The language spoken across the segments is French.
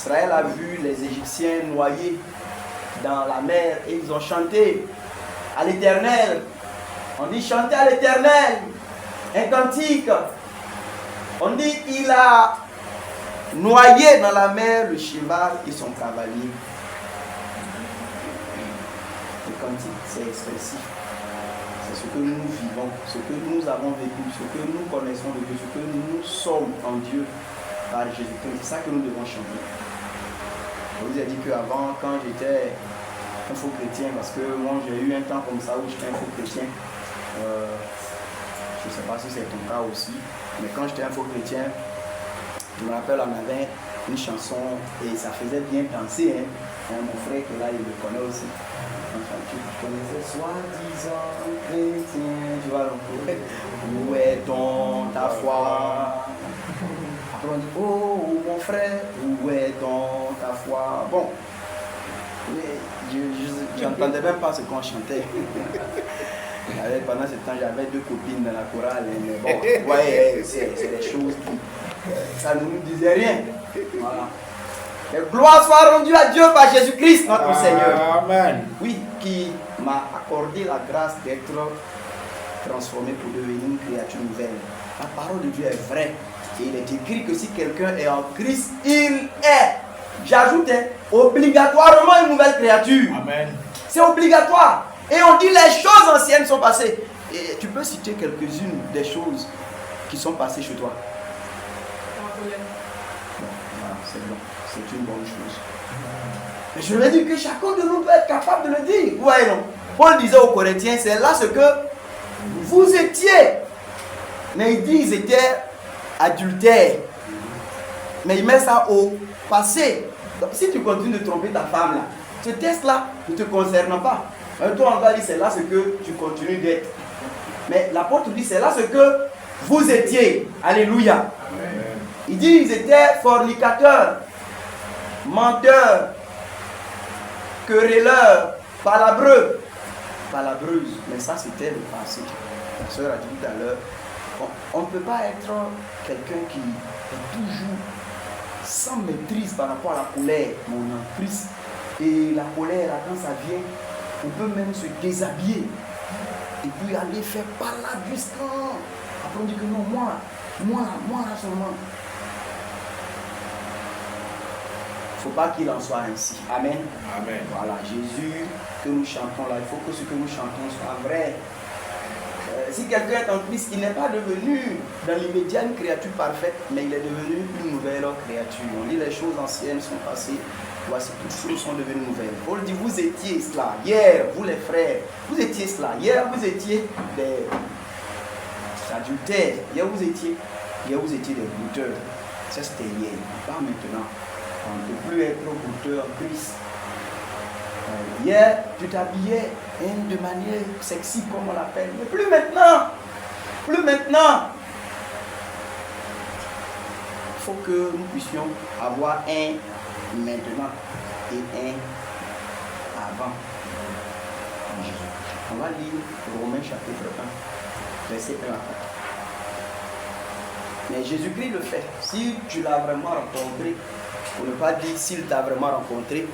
Israël a vu les Égyptiens noyés dans la mer et ils ont chanté à l'Éternel. On dit chanter à l'Éternel, un cantique. On dit il a noyé dans la mer le cheval et son cavalier. Le cantique, c'est expressif. C'est ce que nous vivons, ce que nous avons vécu, ce que nous connaissons de Dieu, ce que nous sommes en Dieu par Jésus-Christ. C'est ça que nous devons chanter. Je vous ai dit qu'avant, quand j'étais un faux chrétien, parce que moi j'ai eu un temps comme ça où j'étais un faux chrétien, je ne sais pas si c'est ton cas aussi, mais quand j'étais un faux chrétien, je me rappelle, on avait une chanson et ça faisait bien danser. Mon frère qui est là, il le connaît aussi. Tu connaissais soi-disant chrétien, tu vois, donc, où est donc ta foi? Après on dit, oh mon frère, où est donc ta foi? Bon, je n'entendais même pas ce qu'on chantait. Pendant ce temps, j'avais 2 copines dans la chorale, mais bon, ouais, c'est des choses qui, ça ne nous disait rien. Voilà. Et gloire soit rendue à Dieu par Jésus-Christ, notre Seigneur. Amen. Oui, qui m'a accordé la grâce d'être transformé pour devenir une créature nouvelle. La parole de Dieu est vraie. Et il est écrit que si quelqu'un est en Christ, il est, j'ajoute, obligatoirement une nouvelle créature. Amen. C'est obligatoire. Et on dit les choses anciennes sont passées. Et tu peux citer quelques-unes des choses qui sont passées chez toi. Voilà, c'est bon. C'est une bonne chose. Mais je veux dire que chacun de nous doit être capable de le dire. Ouais, non. Paul disait aux Corinthiens, c'est là ce que vous étiez. Mais il dit ils étaient adultères. Mais il met ça au passé. Donc si tu continues de tromper ta femme là, ce test-là ne te concerne pas. Mais toi on va dire c'est là ce que tu continues d'être. Mais l'apôtre dit c'est là ce que vous étiez. Alléluia. Amen. Il dit ils étaient fornicateurs, menteurs, querelleurs, palabreux, palabreuses. Mais ça c'était le passé. La soeur a dit tout à l'heure, on ne peut pas être quelqu'un qui est toujours sans maîtrise par rapport à la colère, mon emprise. Et la colère, là, quand ça vient, on peut même se déshabiller et puis aller faire palade jusqu'à. Après on dit que non, moi là seulement. Il ne faut pas qu'il en soit ainsi. Amen. Amen. Voilà, Jésus que nous chantons là, il faut que ce que nous chantons soit vrai. Si quelqu'un est en Christ, il n'est pas devenu dans l'immédiat une créature parfaite, mais il est devenu une nouvelle créature. On dit les choses anciennes sont passées, voici toutes choses sont devenues nouvelles. Paul dit vous étiez cela hier, vous les frères, vous étiez cela hier, vous étiez des adultères, hier vous étiez des goûteurs. Ça c'était hier, pas maintenant. On ne peut plus être goûteur en Christ. Hier, tu t'habillais de manière sexy, comme on l'appelle. Mais plus maintenant. Plus maintenant. Il faut que nous puissions avoir un maintenant et un avant. On va lire Romains chapitre 1, verset 1 à 4. Mais Jésus-Christ le fait. Si tu l'as vraiment rencontré, pour ne pas dire s'il t'a vraiment rencontré,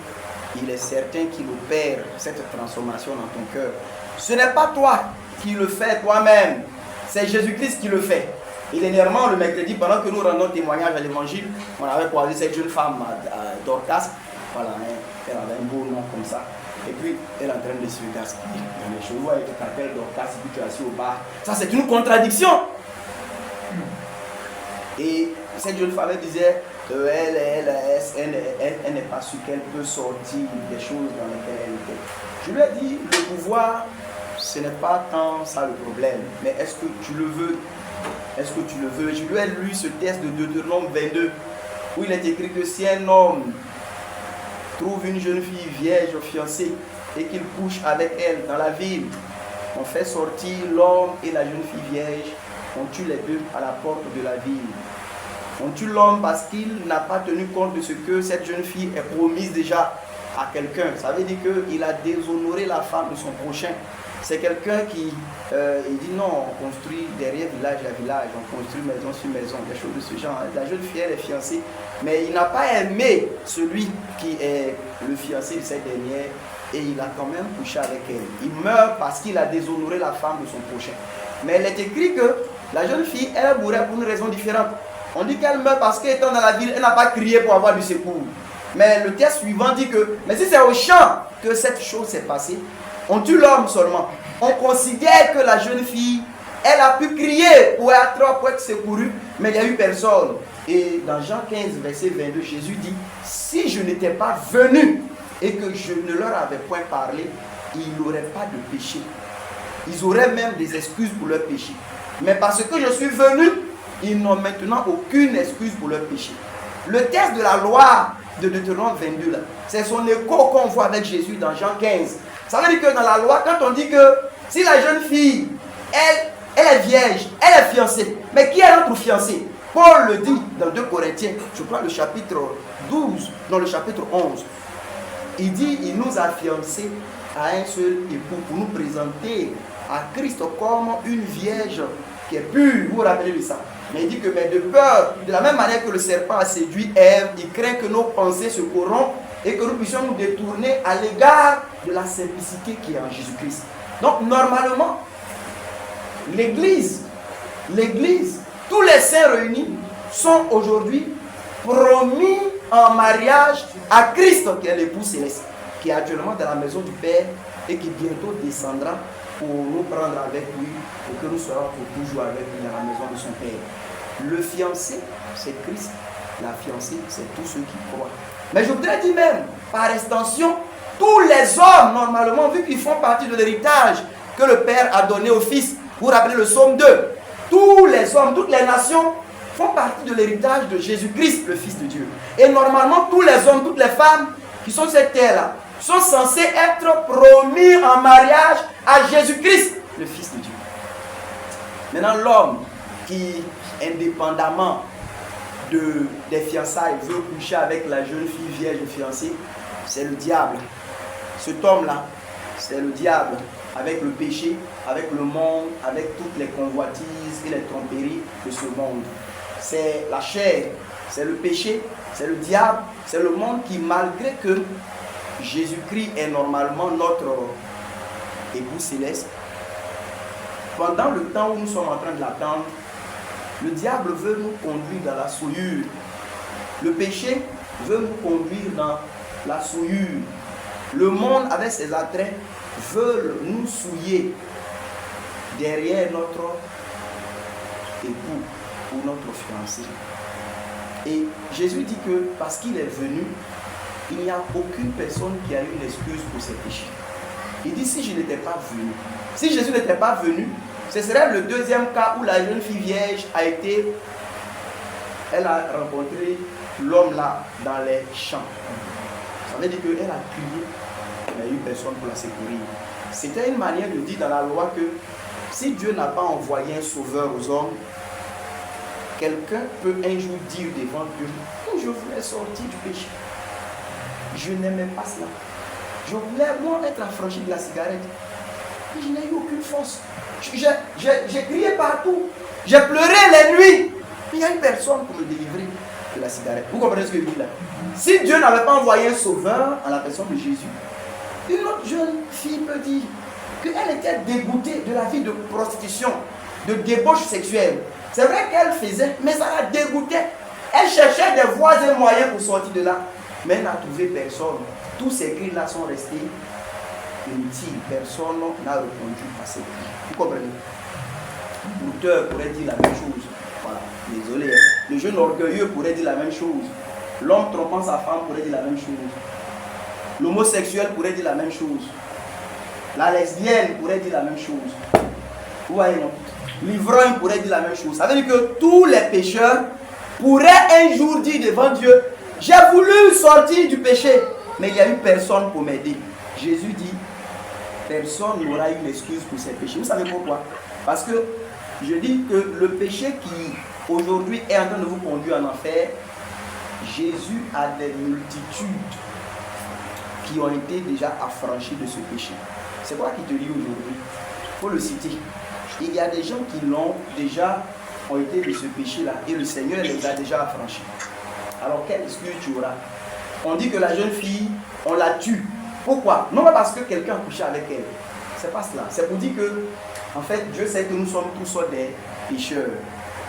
il est certain qu'il opère cette transformation dans ton cœur. Ce n'est pas toi qui le fais toi-même, c'est Jésus-Christ qui le fait. Et dernièrement, le mercredi, pendant que nous rendons témoignage à l'évangile, on avait croisé cette jeune femme, Dorcas. Voilà, elle avait un beau nom comme ça. Et puis, elle est en train de se gaspiller dans les chevaux avec le t'appelles Dorcas, et puis tu es assis au bar. Ça, c'est une contradiction. Et cette jeune femme, elle disait elle n'est pas sûre qu'elle peut sortir des choses dans lesquelles elle était. Je lui ai dit, le pouvoir, ce n'est pas tant ça le problème, mais est-ce que tu le veux? Est-ce que tu le veux? Je lui ai lu ce texte de Deutéronome 22, où il est écrit que si un homme trouve une jeune fille vierge fiancée et qu'il couche avec elle dans la ville, on fait sortir l'homme et la jeune fille vierge, on tue les deux à la porte de la ville. On tue l'homme parce qu'il n'a pas tenu compte de ce que cette jeune fille est promise déjà à quelqu'un. Ça veut dire qu'il a déshonoré la femme de son prochain. c'est quelqu'un qui il dit non, on construit derrière village à village, on construit maison sur maison, des choses de ce genre. La jeune fille, elle est fiancée, mais il n'a pas aimé celui qui est le fiancé de cette dernière et il a quand même couché avec elle. Il meurt parce qu'il a déshonoré la femme de son prochain. Mais il est écrit que la jeune fille, elle mourrait pour une raison différente. On dit qu'elle meurt parce qu'étant dans la ville, elle n'a pas crié pour avoir du secours. Mais le texte suivant dit que, mais si c'est au champ que cette chose s'est passée, on tue l'homme seulement. On considère que la jeune fille, elle a pu crier pour être secourue, mais il n'y a eu personne. Et dans Jean 15, verset 22, Jésus dit, si je n'étais pas venu et que je ne leur avais point parlé, ils n'auraient pas de péché. Ils auraient même des excuses pour leur péché. Mais parce que je suis venu, ils n'ont maintenant aucune excuse pour leur péché. Le texte de la loi de Deutéronome 22, là, c'est son écho qu'on voit avec Jésus dans Jean 15. Ça veut dire que dans la loi, quand on dit que si la jeune fille, elle est vierge, elle est fiancée, mais qui est notre fiancé? Paul le dit dans 2 Corinthiens, je crois le chapitre 12, dans le chapitre 11. Il dit, il nous a fiancés à un seul époux pour nous présenter à Christ comme une vierge qui est pure. Vous vous rappelez de ça? Mais il dit que mais de peur, de la même manière que le serpent a séduit Ève, il craint que nos pensées se corrompent et que nous puissions nous détourner à l'égard de la simplicité qui est en Jésus-Christ. Donc normalement, l'Église, tous les saints réunis sont aujourd'hui promis en mariage à Christ qui est l'époux céleste, qui est actuellement dans la maison du Père et qui bientôt descendra pour nous prendre avec lui, pour que nous soyons pour toujours avec lui dans la maison de son Père. Le fiancé, c'est Christ. La fiancée, c'est tous ceux qui croient. Mais je voudrais dire même, par extension, tous les hommes, normalement, vu qu'ils font partie de l'héritage que le Père a donné au Fils, vous rappelez le psaume 2, tous les hommes, toutes les nations font partie de l'héritage de Jésus-Christ, le Fils de Dieu. Et normalement, tous les hommes, toutes les femmes qui sont sur cette terre-là, sont censés être promis en mariage à Jésus-Christ, le Fils de Dieu. Maintenant, l'homme qui, indépendamment des fiançailles, veut coucher avec la jeune fille vierge fiancée, c'est le diable. Cet homme-là, c'est le diable, avec le péché, avec le monde, avec toutes les convoitises et les tromperies de ce monde. C'est la chair, c'est le péché, c'est le diable, c'est le monde qui, malgré que Jésus-Christ est normalement notre époux céleste, pendant le temps où nous sommes en train de l'attendre, le diable veut nous conduire dans la souillure. Le péché veut nous conduire dans la souillure. Le monde, avec ses attraits, veut nous souiller derrière notre époux ou notre fiancé. Et Jésus dit que parce qu'il est venu, il n'y a aucune personne qui a eu une excuse pour ses péchés. Il dit si je n'étais pas venu, si Jésus n'était pas venu, ce serait le deuxième cas où la jeune fille vierge elle a rencontré l'homme là dans les champs. Ça veut dire qu'elle a crié, il n'y a eu personne pour la secourir. C'était une manière de dire dans la loi que si Dieu n'a pas envoyé un sauveur aux hommes, quelqu'un peut un jour dire devant Dieu, je voulais sortir du péché. Je n'aimais pas cela. Je voulais moi être affranchi de la cigarette. Mais je n'ai eu aucune force. J'ai crié partout. J'ai pleuré les nuits. Il n'y a une personne pour me délivrer de la cigarette. Vous comprenez ce que je dis là? Si Dieu n'avait pas envoyé un sauveur en la personne de Jésus, une autre jeune fille peut dire qu'elle était dégoûtée de la vie de prostitution, de débauche sexuelle. C'est vrai qu'elle faisait, mais ça la dégoûtait. Elle cherchait des voies et moyens pour sortir de là. Mais elle n'a trouvé personne. Tous ces cris-là sont restés inutiles. Personne n'a répondu à ces cris. Vous comprenez? L'auteur pourrait dire la même chose. Voilà, désolé. Le jeune orgueilleux pourrait dire la même chose. L'homme trompant sa femme pourrait dire la même chose. L'homosexuel pourrait dire la même chose. La lesbienne pourrait dire la même chose. Vous voyez, non? L'ivrogne pourrait dire la même chose. Ça veut dire que tous les pécheurs pourraient un jour dire devant Dieu, j'ai voulu sortir du péché, mais il n'y a eu personne pour m'aider. Jésus dit, personne n'aura eu l'excuse pour ses péchés. Vous savez pourquoi? Parce que je dis que le péché qui aujourd'hui est en train de vous conduire en enfer, Jésus a des multitudes qui ont été déjà affranchis de ce péché. C'est quoi qui te lie aujourd'hui? Il faut le citer. Il y a des gens qui l'ont déjà, ont été de ce péché-là, et le Seigneur les a déjà affranchis. Alors, quelle excuse tu auras? On dit que la jeune fille, on la tue. Pourquoi? Non pas parce que quelqu'un a couché avec elle. C'est pas cela. C'est pour dire que, en fait, Dieu sait que nous sommes tous des pécheurs,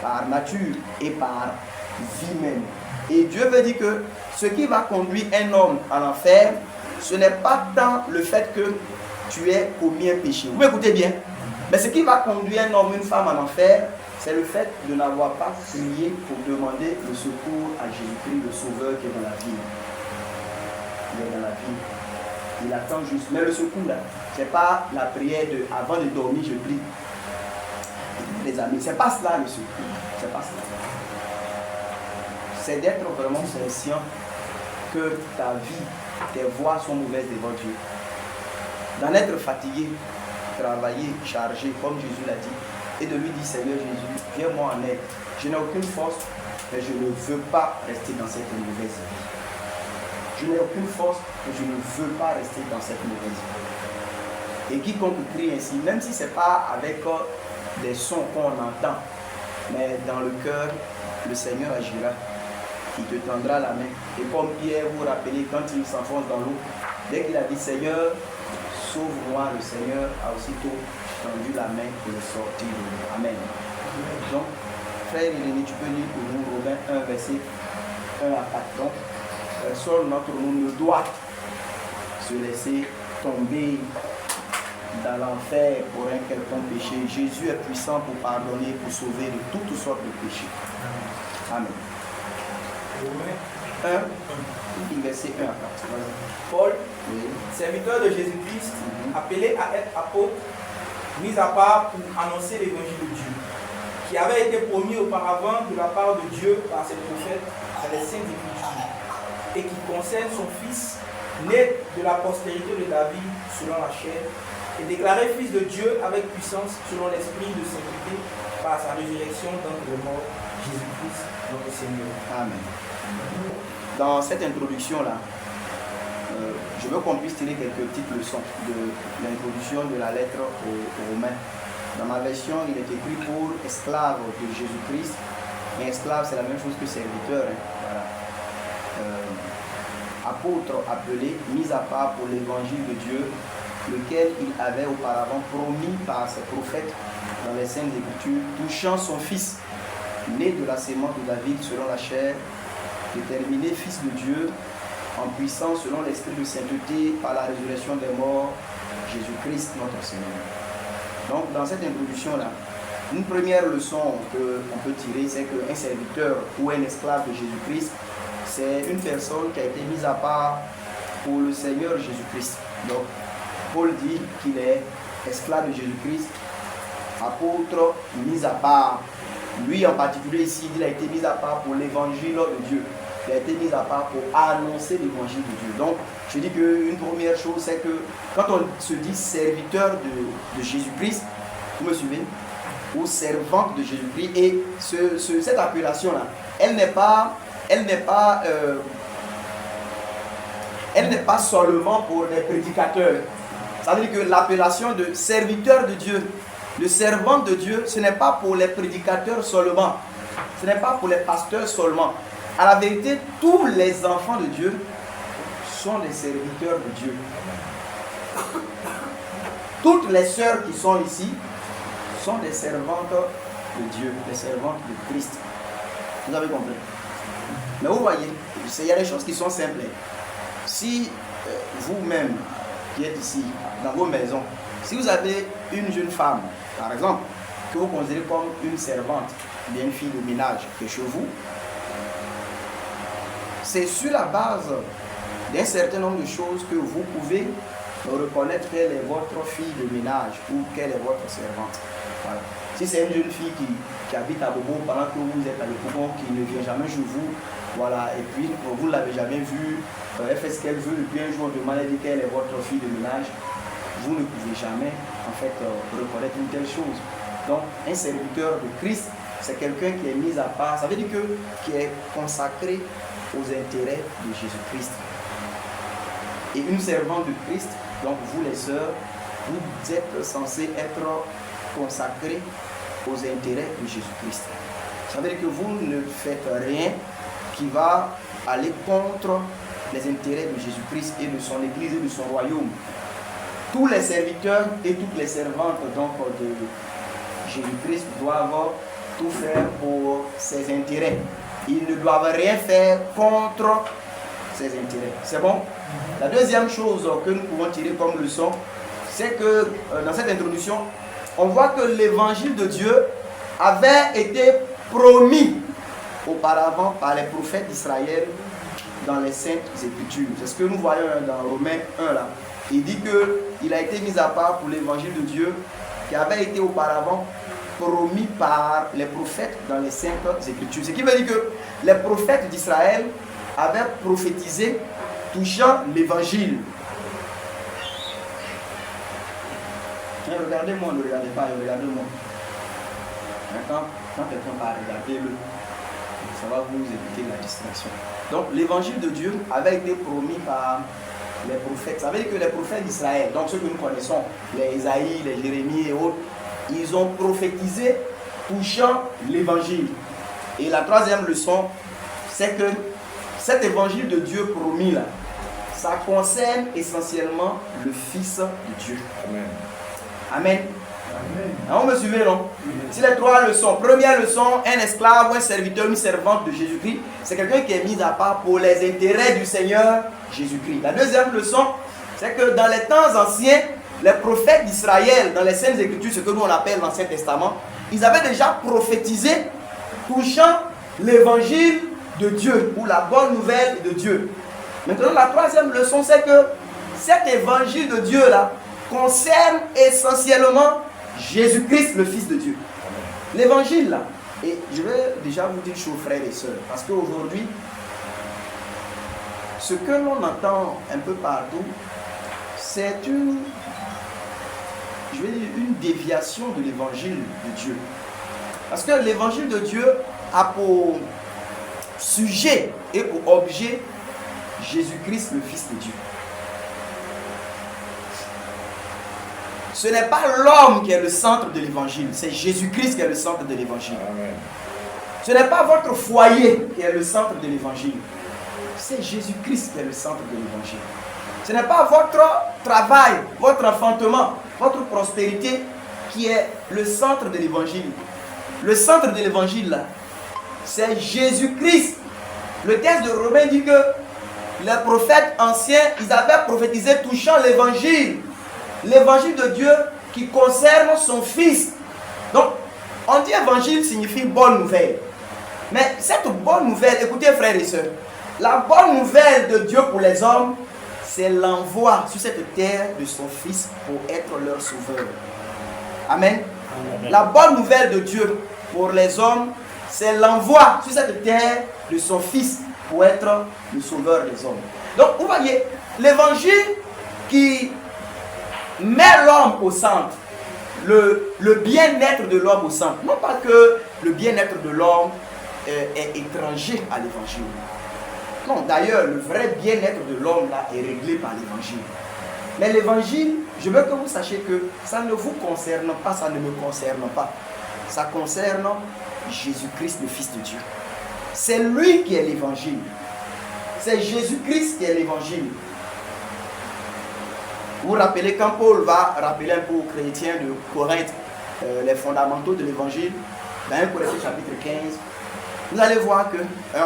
par nature et par vie même. Et Dieu veut dire que ce qui va conduire un homme à l'enfer, ce n'est pas tant le fait que tu aies commis un péché. Vous m'écoutez bien? Mais ce qui va conduire un homme, une femme à l'enfer, c'est le fait de n'avoir pas prié pour demander le secours à Jésus-Christ, le Sauveur qui est dans la vie. Il est dans la vie. Il attend juste. Mais le secours là, ce n'est pas la prière de avant de dormir, je prie. Les amis, ce n'est pas cela le secours. C'est pas cela. C'est d'être vraiment conscient que ta vie, tes voies sont mauvaises devant Dieu. D'en être fatigué, travaillé, chargé, comme Jésus l'a dit, et de lui dire, Seigneur Jésus, viens-moi en aide. Je n'ai aucune force, mais je ne veux pas rester dans cette mauvaise vie. Je n'ai aucune force, mais je ne veux pas rester dans cette mauvaise vie. Et quiconque crie ainsi, même si ce n'est pas avec des sons qu'on entend, mais dans le cœur, le Seigneur agira. Il te tendra la main. Et comme Pierre, vous vous rappelez, quand il s'enfonce dans l'eau, dès qu'il a dit Seigneur, sauve-moi, le Seigneur a aussitôt tendu la main pour le sortir de l'eau. Amen. Donc, frère Irénée, tu peux lire pour nous Romains 1, verset 1 à 4. Donc, seul notre nom ne doit se laisser tomber dans l'enfer pour un quelconque péché. Jésus est puissant pour pardonner, pour sauver de toutes sortes de péchés. Amen. 1, verset 1 à 4. Paul, serviteur de Jésus-Christ, appelé à être apôtre, mis à part pour annoncer l'évangile de Dieu, qui avait été promis auparavant de la part de Dieu par ses prophètes dans les saintes Écritures, et qui concerne son fils, né de la postérité de David selon la chair, et déclaré fils de Dieu avec puissance selon l'esprit de sainteté par sa résurrection d'entre les morts, Jésus-Christ notre Seigneur. Amen. Dans cette introduction-là, je veux qu'on puisse tirer quelques petites leçons de l'introduction de la lettre aux Romains. Dans ma version, il est écrit pour esclave de Jésus-Christ. Mais esclave, c'est la même chose que serviteur. Voilà. Apôtre appelé, mis à part pour l'évangile de Dieu, lequel il avait auparavant promis par ses prophètes dans les saintes Écritures, touchant son fils, né de la sémence de David selon la chair, déterminé fils de Dieu, en puissance selon l'esprit de sainteté par la résurrection des morts, Jésus-Christ notre Seigneur. Donc dans cette introduction-là, une première leçon qu'on peut tirer, c'est qu'un serviteur ou un esclave de Jésus-Christ, c'est une personne qui a été mise à part pour le Seigneur Jésus-Christ. Donc Paul dit qu'il est esclave de Jésus-Christ, apôtre mis à part. Lui en particulier ici, il a été mis à part pour l'évangile de Dieu. Il a été mis à part pour annoncer l'évangile de Dieu. Donc, je dis qu'une première chose, c'est que quand on se dit serviteur de Jésus-Christ, vous me suivez, ou servante de Jésus-Christ, et cette appellation-là, elle n'est pas seulement pour les prédicateurs. Ça veut dire que l'appellation de serviteur de Dieu, le servant de Dieu, ce n'est pas pour les prédicateurs seulement. Ce n'est pas pour les pasteurs seulement. À la vérité, tous les enfants de Dieu sont des serviteurs de Dieu. Toutes les sœurs qui sont ici sont des servantes de Dieu, des servantes de Christ. Vous avez compris? Mais vous voyez, il y a des choses qui sont simples. Si vous-même qui êtes ici, dans vos maisons, si vous avez une jeune femme, par exemple, que vous considérez comme une servante, bien une fille de ménage qui est chez vous, c'est sur la base d'un certain nombre de choses que vous pouvez reconnaître qu'elle est votre fille de ménage ou qu'elle est votre servante. Voilà. Si c'est une jeune fille qui habite à Bobo pendant que vous êtes à Bobo, qui ne vient jamais chez vous, voilà, et puis vous ne l'avez jamais vue, elle fait ce qu'elle veut, et puis un jour on demande qu'elle est votre fille de ménage, vous ne pouvez jamais en fait reconnaître une telle chose. Donc un serviteur de Christ, c'est quelqu'un qui est mis à part, ça veut dire qui est consacré aux intérêts de Jésus-Christ. Et une servante de Christ, donc vous les sœurs, vous êtes censé être consacré aux intérêts de Jésus-Christ. Ça veut dire que vous ne faites rien qui va aller contre les intérêts de Jésus-Christ et de son Église et de son royaume. Tous les serviteurs et toutes les servantes donc, de Jésus-Christ doivent tout faire pour ses intérêts. Ils ne doivent rien faire contre ses intérêts. C'est bon? La deuxième chose que nous pouvons tirer comme leçon, c'est que dans cette introduction, on voit que l'évangile de Dieu avait été promis auparavant par les prophètes d'Israël dans les Saintes Écritures. C'est ce que nous voyons dans Romains 1 là. Il dit qu'il a été mis à part pour l'évangile de Dieu qui avait été auparavant promis par les prophètes dans les Saintes Écritures. Ce qui veut dire que les prophètes d'Israël avaient prophétisé touchant l'évangile. Regardez-moi, ne regardez pas, regardez-moi. Quand quelqu'un va regarder-le, ça va vous éviter la distraction. Donc l'évangile de Dieu avait été promis par les prophètes. Ça veut dire que les prophètes d'Israël, donc ceux que nous connaissons, les Isaïe, les Jérémie et autres, ils ont prophétisé touchant l'évangile. Et la troisième leçon, c'est que cet évangile de Dieu promis là, ça concerne essentiellement le Fils de Dieu. Amen. Amen. Amen. Vous me suivez, non? Si les trois leçons, première leçon, un esclave, un serviteur, une servante de Jésus-Christ, c'est quelqu'un qui est mis à part pour les intérêts du Seigneur Jésus-Christ. La deuxième leçon, c'est que dans les temps anciens, les prophètes d'Israël, dans les Saintes Écritures, ce que nous on appelle l'Ancien Testament, ils avaient déjà prophétisé touchant l'évangile de Dieu, ou la bonne nouvelle de Dieu. Maintenant, la troisième leçon, c'est que cet évangile de Dieu-là concerne essentiellement Jésus-Christ, le Fils de Dieu. L'évangile, là, et je vais déjà vous dire, chers frères et sœurs, parce qu'aujourd'hui, ce que l'on entend un peu partout, c'est une déviation de l'évangile de Dieu. Parce que l'évangile de Dieu a pour sujet et pour objet Jésus-Christ, le Fils de Dieu. Ce n'est pas l'homme qui est le centre de l'évangile, c'est Jésus-Christ qui est le centre de l'évangile. Ce n'est pas votre foyer qui est le centre de l'évangile, c'est Jésus-Christ qui est le centre de l'évangile. Ce n'est pas votre travail, votre enfantement, votre prospérité qui est le centre de l'évangile. Le centre de l'évangile, là, c'est Jésus-Christ. Le texte de Romains dit que les prophètes anciens, ils avaient prophétisé touchant l'évangile. L'évangile de Dieu qui concerne son Fils. Donc, on dit évangile signifie bonne nouvelle. Mais cette bonne nouvelle, écoutez frères et sœurs, la bonne nouvelle de Dieu pour les hommes, c'est l'envoi sur cette terre de son Fils pour être leur sauveur. Amen. Amen. La bonne nouvelle de Dieu pour les hommes, c'est l'envoi sur cette terre de son Fils pour être le sauveur des hommes. Donc, vous voyez, l'évangile qui met l'homme au centre, le bien-être de l'homme au centre. Non pas que le bien-être de l'homme est étranger à l'évangile. Non, d'ailleurs, le vrai bien-être de l'homme là est réglé par l'évangile. Mais l'évangile, je veux que vous sachiez que ça ne vous concerne pas, ça ne me concerne pas. Ça concerne Jésus-Christ, le Fils de Dieu. C'est lui qui est l'évangile. C'est Jésus-Christ qui est l'évangile. Vous vous rappelez quand Paul va rappeler un peu aux chrétiens de Corinthe les fondamentaux de l'évangile, dans 1 Corinthiens chapitre 15, vous allez voir que,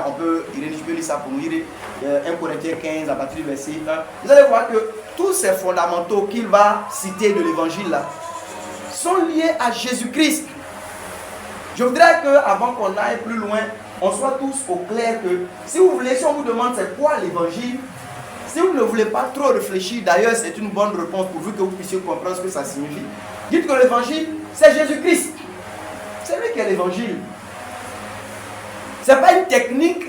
on peut lire ça pour nous lire, 1 Corinthiens 15 à partir du verset 1, vous allez voir que tous ces fondamentaux qu'il va citer de l'évangile là, sont liés à Jésus-Christ. Je voudrais qu'avant qu'on aille plus loin, on soit tous au clair que, si vous voulez, si on vous demande c'est quoi l'évangile, si vous ne voulez pas trop réfléchir, d'ailleurs c'est une bonne réponse pourvu que vous puissiez comprendre ce que ça signifie. Dites que l'évangile, c'est Jésus-Christ. C'est lui qui est l'évangile. Ce n'est pas une technique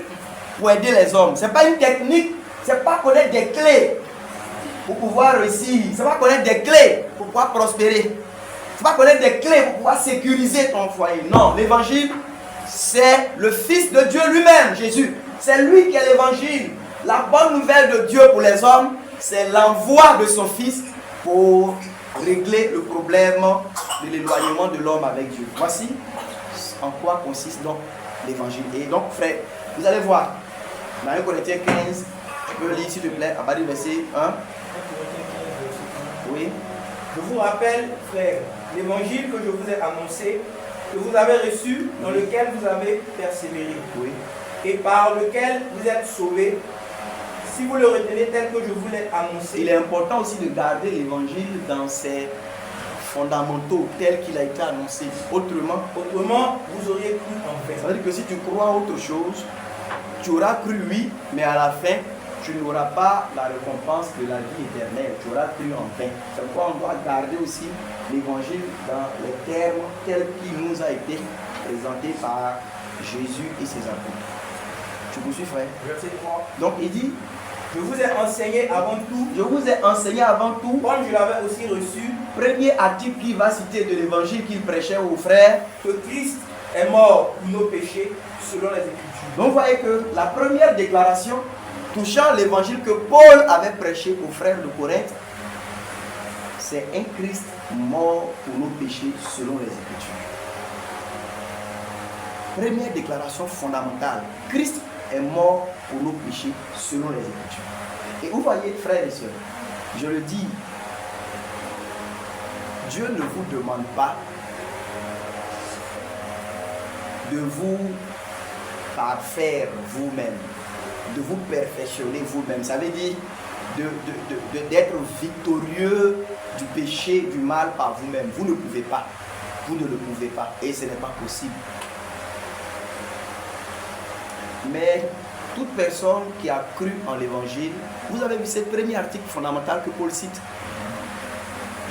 pour aider les hommes. Ce n'est pas une technique, ce n'est pas connaître des clés pour pouvoir réussir. Ce n'est pas connaître des clés pour pouvoir prospérer. Ce n'est pas connaître des clés pour pouvoir sécuriser ton foyer. Non, l'évangile, c'est le Fils de Dieu lui-même, Jésus. C'est lui qui est l'évangile. La bonne nouvelle de Dieu pour les hommes, c'est l'envoi de son Fils pour régler le problème de l'éloignement de l'homme avec Dieu. Voici en quoi consiste donc l'évangile. Et donc, frère, vous allez voir, dans 1 Corinthiens 15, tu peux lire s'il te plaît, à partir du verset 1. Oui. Je vous rappelle, frères, l'évangile que je vous ai annoncé, que vous avez reçu, dans lequel vous avez persévéré, Oui. et par lequel vous êtes sauvés, si vous le retenez tel que je vous l'ai annoncé. Il est important aussi de garder l'évangile dans ses fondamentaux tels qu'il a été annoncé. Autrement, vous auriez cru en vain. ça veut dire que si tu crois à autre chose, tu auras cru oui, mais à la fin, tu n'auras pas la récompense de la vie éternelle. Tu auras cru en vain. C'est pourquoi on doit garder aussi l'évangile dans les termes tels qu'il nous a été présenté par Jésus et ses apôtres. Tu me suis, frère? Verset 3. Donc il dit, je vous ai enseigné avant tout, je vous ai enseigné avant tout, comme je l'avais aussi reçu, premier article qu'il va citer de l'évangile qu'il prêchait aux frères, que Christ est mort pour nos péchés selon les Écritures. donc vous voyez que la première déclaration touchant l'évangile que Paul avait prêché aux frères de Corinthe, c'est un Christ mort pour nos péchés selon les Écritures. Première déclaration fondamentale, Christ est mort pour nos péchés selon les Écritures. Et vous voyez, frères et sœurs, je le dis, Dieu ne vous demande pas de vous parfaire vous-même, de vous perfectionner vous-même. Ça veut dire d'être victorieux du péché, du mal par vous-même. Vous ne pouvez pas. Vous ne le pouvez pas. Et ce n'est pas possible. Mais toute personne qui a cru en l'évangile, vous avez vu ce premier article fondamental que Paul cite.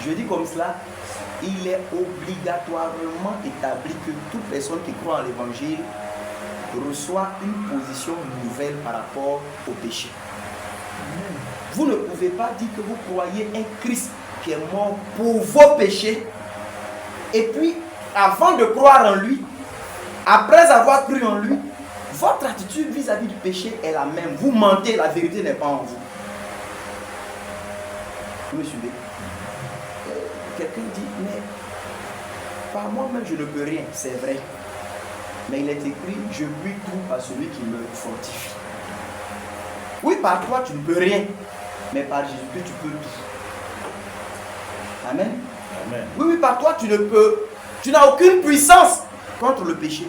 Je dis comme cela, il est obligatoirement établi que toute personne qui croit en l'évangile reçoit une position nouvelle par rapport au péché. Vous ne pouvez pas dire que vous croyez un Christ qui est mort pour vos péchés et puis avant de croire en lui, après avoir cru en lui, votre attitude vis-à-vis du péché est la même. Vous mentez, la vérité n'est pas en vous. Vous me suivez? Quelqu'un dit, mais par moi-même je ne peux rien, c'est vrai. Mais il est écrit, je puis tout par celui qui me fortifie. Oui, par toi tu ne peux rien, mais par Jésus tu peux tout. Amen. Amen. Oui, par toi tu ne peux, tu n'as aucune puissance contre le péché.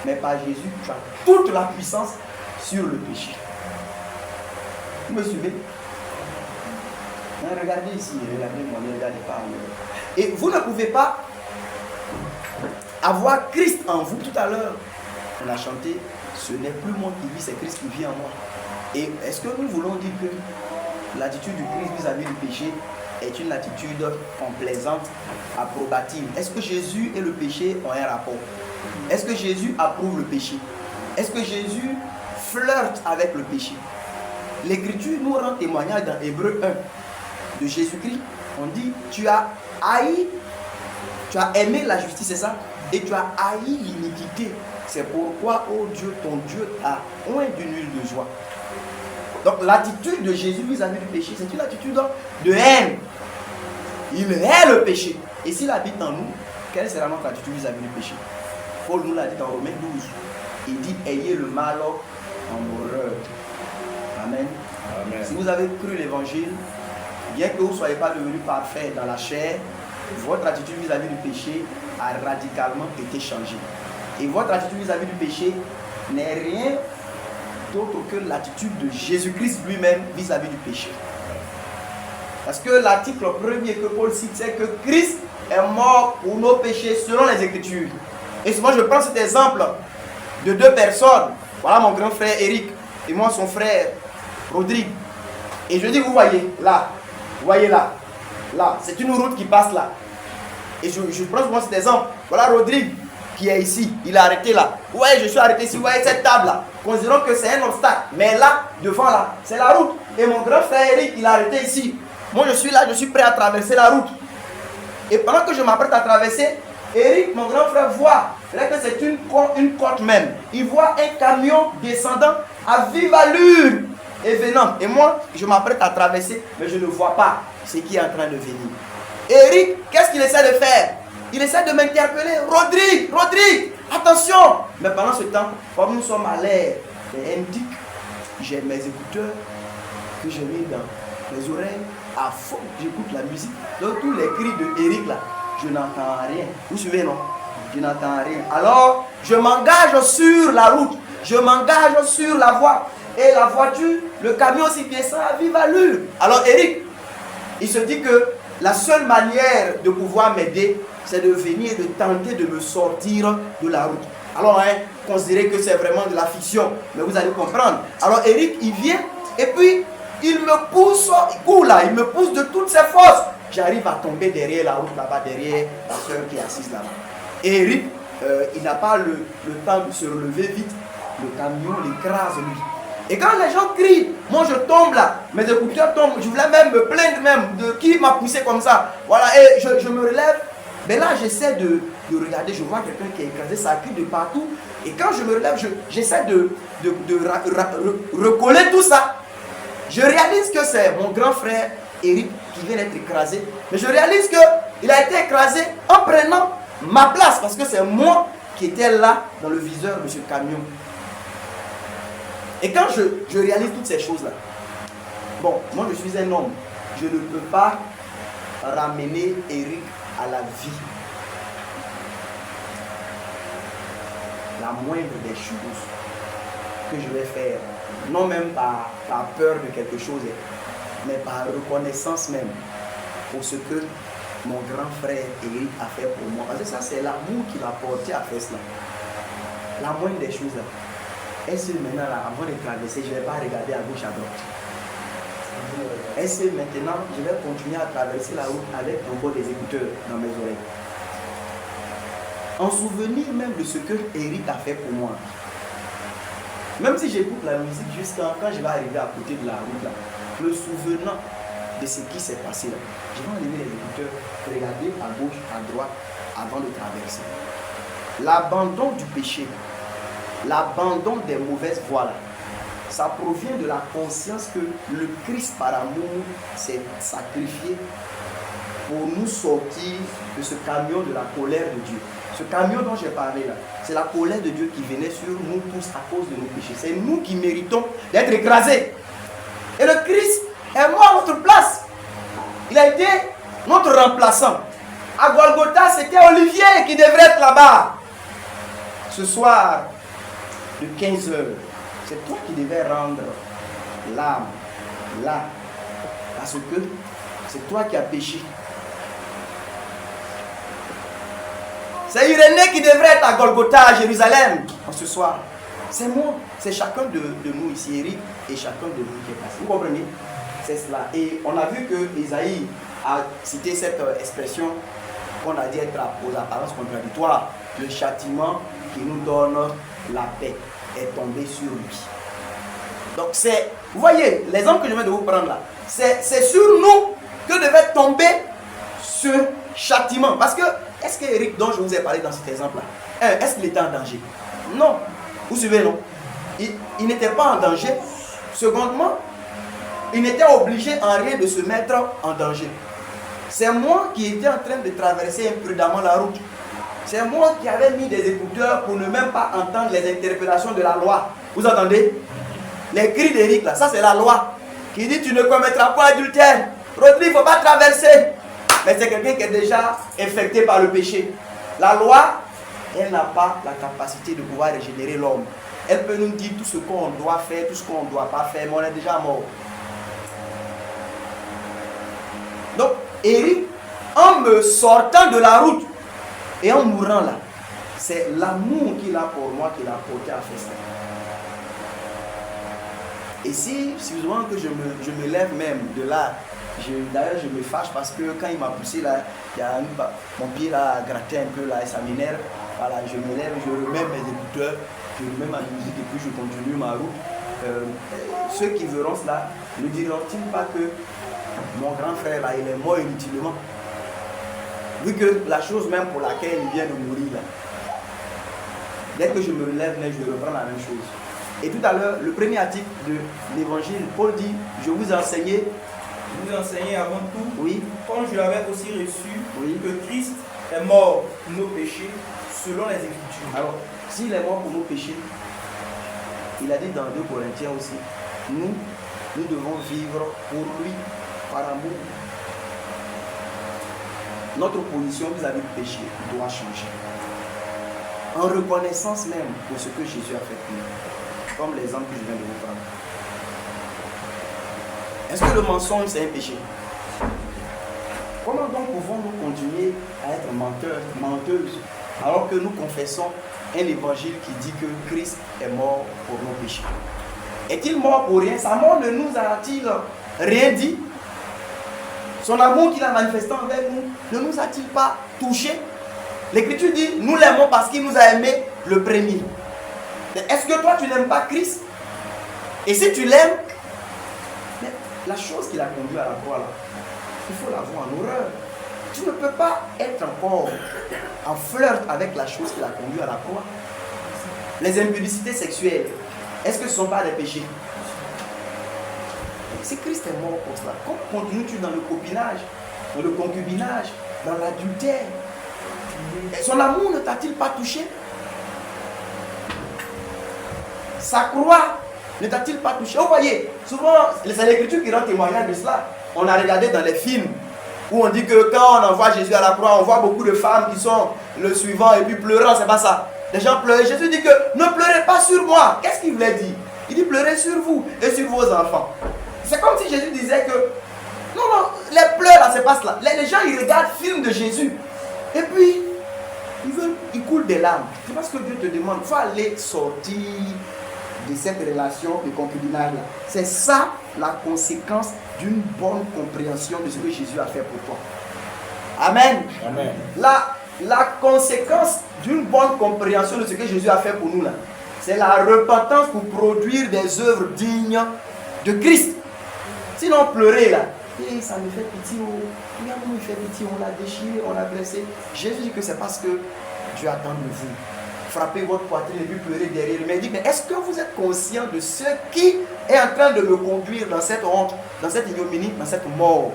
Mais par Jésus, tu as toute la puissance sur le péché. Vous me suivez? Regardez ici, regardez-moi, ne regardez pas. Et vous ne pouvez pas avoir Christ en vous. Tout à l'heure, on a chanté, ce n'est plus moi qui vis, c'est Christ qui vit en moi. Et est-ce que nous voulons dire que l'attitude du Christ vis-à-vis du péché est une attitude complaisante, approbative? Est-ce que Jésus et le péché ont un rapport? Est-ce que Jésus approuve le péché? Est-ce que Jésus flirte avec le péché? L'Écriture nous rend témoignage dans Hébreux 1 de Jésus-Christ. On dit, tu as haï, tu as aimé la justice, c'est ça? Et tu as haï l'iniquité. C'est pourquoi, oh Dieu, ton Dieu t'a oint d'une huile de joie. Donc l'attitude de Jésus vis-à-vis du péché, c'est une attitude de haine. Il hait le péché. Et s'il habite en nous, quelle sera notre attitude vis-à-vis du péché? Paul nous l'a dit dans Romains 12. Il dit, ayez le mal en horreur. Amen. Amen. Si vous avez cru l'évangile, bien que vous ne soyez pas devenu parfait dans la chair, votre attitude vis-à-vis du péché a radicalement été changée. Et votre attitude vis-à-vis du péché n'est rien d'autre que l'attitude de Jésus-Christ lui-même vis-à-vis du péché. Parce que l'article premier que Paul cite, c'est que Christ est mort pour nos péchés selon les Écritures. Et souvent je prends cet exemple de deux personnes. Voilà mon grand frère Eric et moi son frère Rodrigue. Et je dis, vous voyez là, là, c'est une route qui passe là. Et je prends souvent cet exemple. Voilà Rodrigue qui est ici, il est arrêté là. Ouais, je suis arrêté ici, vous voyez cette table là. Considérons que c'est un obstacle. Mais là, devant là, c'est la route. Et mon grand frère Eric, il est arrêté ici. Moi je suis là, je suis prêt à traverser la route. Et pendant que je m'apprête à traverser, Eric, mon grand frère, voit là que c'est une côte même. Il voit un camion descendant à vive allure et venant. Et moi, je m'apprête à traverser, mais je ne vois pas ce qui est en train de venir. Eric, qu'est-ce qu'il essaie de faire? Il essaie de m'interpeller. Rodrigue, attention! Mais pendant ce temps, comme nous sommes à l'air indique, j'ai mes écouteurs que j'ai mis dans les oreilles à fond. J'écoute la musique. Donc tous les cris de Eric là, je n'entends rien. Vous suivez, non? Je n'entends rien. Alors, je m'engage sur la route. Je m'engage sur la voie. Et la voiture, le camion aussi descend à vive allure. Alors Eric, il se dit que la seule manière de pouvoir m'aider, c'est de venir et de tenter de me sortir de la route. Alors, considérez que c'est vraiment de la fiction, mais vous allez comprendre. Alors Eric, il vient et puis il me pousse, il me pousse de toutes ses forces. J'arrive à tomber derrière la route là-bas, derrière la soeur qui est assise là-bas. Et Eric, il n'a pas le temps de se relever vite. Le camion l'écrase lui. Et quand les gens crient, moi je tombe là, mes écouteurs tombent, je voulais même me plaindre même de qui m'a poussé comme ça. Voilà, et je me relève. Mais là, j'essaie de regarder, je vois quelqu'un qui est écrasé, ça crie de partout. Et quand je me relève, j'essaie de recoller tout ça. Je réalise que c'est mon grand frère Eric qui vient d'être écrasé. Mais je réalise qu'il a été écrasé en prenant ma place, parce que c'est moi qui étais là dans le viseur de ce camion. Et quand je réalise toutes ces choses-là, bon, moi je suis un homme, je ne peux pas ramener Eric à la vie. La moindre des choses que je vais faire, non même par peur de quelque chose, mais par reconnaissance même pour ce que mon grand frère Eric a fait pour moi. Parce que ça, c'est l'amour qui m'a porté à faire cela. La moindre des choses là. Est-ce que maintenant, là, avant de traverser, je ne vais pas regarder à gauche, à droite? Est-ce que maintenant, je vais continuer à traverser la route avec encore des écouteurs dans mes oreilles? En souvenir même de ce que Eric a fait pour moi. Même si j'écoute la musique jusqu'à quand je vais arriver à côté de la route, là, me souvenant de ce qui s'est passé là, je vais enlever les écouteurs, regarder à gauche, à droite, avant de traverser. L'abandon du péché, l'abandon des mauvaises voies, là, ça provient de la conscience que le Christ par amour s'est sacrifié pour nous sortir de ce camion de la colère de Dieu. Ce camion dont j'ai parlé là, c'est la colère de Dieu qui venait sur nous tous à cause de nos péchés. C'est nous qui méritons d'être écrasés. Et le Christ est mort à notre place. Il a été notre remplaçant. À Golgotha, c'était Olivier qui devrait être là-bas. Ce soir, de 15h, c'est toi qui devais rendre l'âme là. Parce que c'est toi qui as péché. C'est Irénée qui devrait être à Golgotha, à Jérusalem, en ce soir. C'est moi, c'est chacun de nous ici, Eric, et chacun de nous qui est passé. Vous comprenez? C'est cela. Et on a vu que Isaïe a cité cette expression qu'on a dit être aux apparences contradictoires. Le châtiment qui nous donne la paix est tombé sur lui. Donc c'est, vous voyez, l'exemple que je viens de vous prendre là, c'est sur nous que devait tomber ce châtiment. Parce que, est-ce que Eric, dont je vous ai parlé dans cet exemple-là, est-ce qu'il était en danger? Non. Vous suivez, non? Il n'était pas en danger. Secondement, il n'était obligé en rien de se mettre en danger. C'est moi qui étais en train de traverser imprudemment la route. C'est moi qui avais mis des écouteurs pour ne même pas entendre les interpellations de la loi. Vous entendez? Les cris d'Éric, là, ça c'est la loi qui dit tu ne commettras pas adultère. Rodrigue, il ne faut pas traverser. Mais c'est quelqu'un qui est déjà infecté par le péché. La loi, elle n'a pas la capacité de pouvoir régénérer l'homme. Elle peut nous dire tout ce qu'on doit faire, tout ce qu'on ne doit pas faire, mais on est déjà mort. Donc, Éric, en me sortant de la route et en mourant là, c'est l'amour qu'il a pour moi qui l'a porté à faire ça. Et si souvent que je me lève même de là, d'ailleurs je me fâche parce que quand il m'a poussé là, il y a mon pied là gratté un peu là et ça m'énerve. Voilà, je me lève, je remets mes écouteurs, je remets ma musique et puis je continue ma route. Ceux qui verront cela ne diront-ils pas que mon grand frère là, il est mort inutilement? Vu que la chose même pour laquelle il vient de mourir là, dès que je me lève, je reprends la même chose. Et tout à l'heure, le premier article de l'évangile, Paul dit, je vous ai enseigné vous enseignez avant tout, Oui. comme je l'avais aussi reçu, Oui. que Christ est mort pour nos péchés selon les Écritures. Alors, s'il est mort pour nos péchés, il a dit dans 2 Corinthiens aussi, nous devons vivre pour lui, par amour. Notre position vis-à-vis du péché doit changer. En reconnaissance même de ce que Jésus a fait pour nous. Comme l'exemple que je viens de vous prendre. Est-ce que le mensonge c'est un péché? Comment donc pouvons-nous continuer à être menteurs, menteuses, alors que nous confessons un évangile qui dit que Christ est mort pour nos péchés? Est-il mort pour rien? Sa mort ne nous a-t-il rien dit? Son amour qu'il a manifesté envers nous ne nous a-t-il pas touchés? L'Écriture dit, nous l'aimons parce qu'il nous a aimés le premier. Est-ce que toi tu n'aimes pas Christ? Et si tu l'aimes, la chose qui l'a conduit à la croix là, il faut l'avoir en horreur. Tu ne peux pas être encore en flirt avec la chose qui l'a conduit à la croix. Les impudicités sexuelles, est-ce que ce ne sont pas des péchés? Si Christ est mort pour cela, comment continues-tu dans le copinage, dans le concubinage, dans l'adultère? Son amour ne t'a-t-il pas touché? Sa croix ne t'a-t-il pas touché? Vous voyez, souvent, c'est l'Écriture qui rend témoignage de cela. On a regardé dans les films où on dit que quand on envoie Jésus à la croix, on voit beaucoup de femmes qui sont le suivant et puis pleurant, c'est pas ça. Les gens pleurent. Jésus dit que ne pleurez pas sur moi. Qu'est-ce qu'il voulait dire? Il dit pleurez sur vous et sur vos enfants. C'est comme si Jésus disait que non, les pleurs là, c'est pas cela. Les gens ils regardent film de Jésus et puis ils coulent des larmes. C'est parce que Dieu te demande, il faut aller sortir de cette relation de concubinage là. C'est ça la conséquence d'une bonne compréhension de ce que Jésus a fait pour toi. Amen. Amen. La conséquence d'une bonne compréhension de ce que Jésus a fait pour nous là, c'est la repentance pour produire des œuvres dignes de Christ. Sinon pleurer là, et ça me fait pitié, regarde comment il fait pitié, on l'a déchiré, on l'a blessé. Jésus dit que c'est parce que Dieu attend de vous. Frappez votre poitrine et puis pleurer derrière. Mais il dit, mais est-ce que vous êtes conscient de ce qui est en train de me conduire dans cette honte, dans cette ignominie, dans cette mort?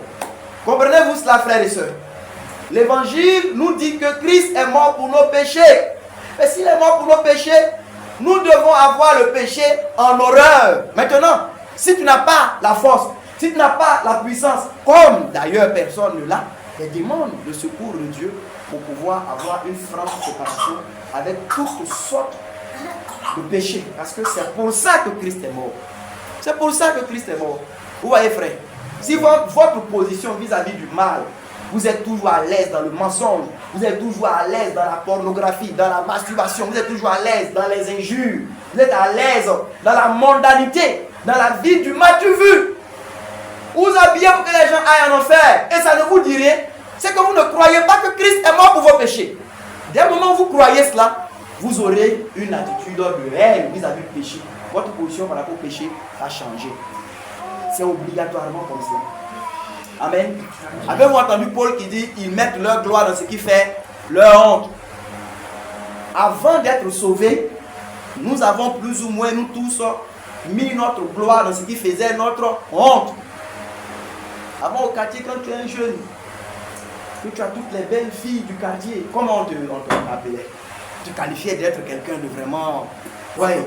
Comprenez-vous cela, frères et sœurs? L'évangile nous dit que Christ est mort pour nos péchés. Mais s'il est mort pour nos péchés, nous devons avoir le péché en horreur. Maintenant, si tu n'as pas la force, si tu n'as pas la puissance, comme d'ailleurs personne ne l'a, demande le secours de Dieu pour pouvoir avoir une franche séparation avec toutes sortes de péchés. Parce que c'est pour ça que Christ est mort. C'est pour ça que Christ est mort. Vous voyez, frère, si votre position vis-à-vis du mal, vous êtes toujours à l'aise dans le mensonge, vous êtes toujours à l'aise dans la pornographie, dans la masturbation, vous êtes toujours à l'aise dans les injures, vous êtes à l'aise dans la mondanité, dans la vie du m'as-tu-vu. Vous habillez pour que les gens aillent en enfer et ça ne vous dit rien. C'est que vous ne croyez pas que Christ est mort pour vos péchés. Dès le moment où vous croyez cela, vous aurez une attitude de haine vis-à-vis du péché. Votre position par rapport au péché va changer. C'est obligatoirement comme cela. Amen. Avez-vous entendu Paul qui dit ils mettent leur gloire dans ce qui fait leur honte? Avant d'être sauvés, nous avons plus ou moins, nous tous, mis notre gloire dans ce qui faisait notre honte. Avant au quartier, quand tu es un jeune, que tu as toutes les belles filles du quartier, comment on te appelait? Tu qualifiais d'être quelqu'un de vraiment, ouais,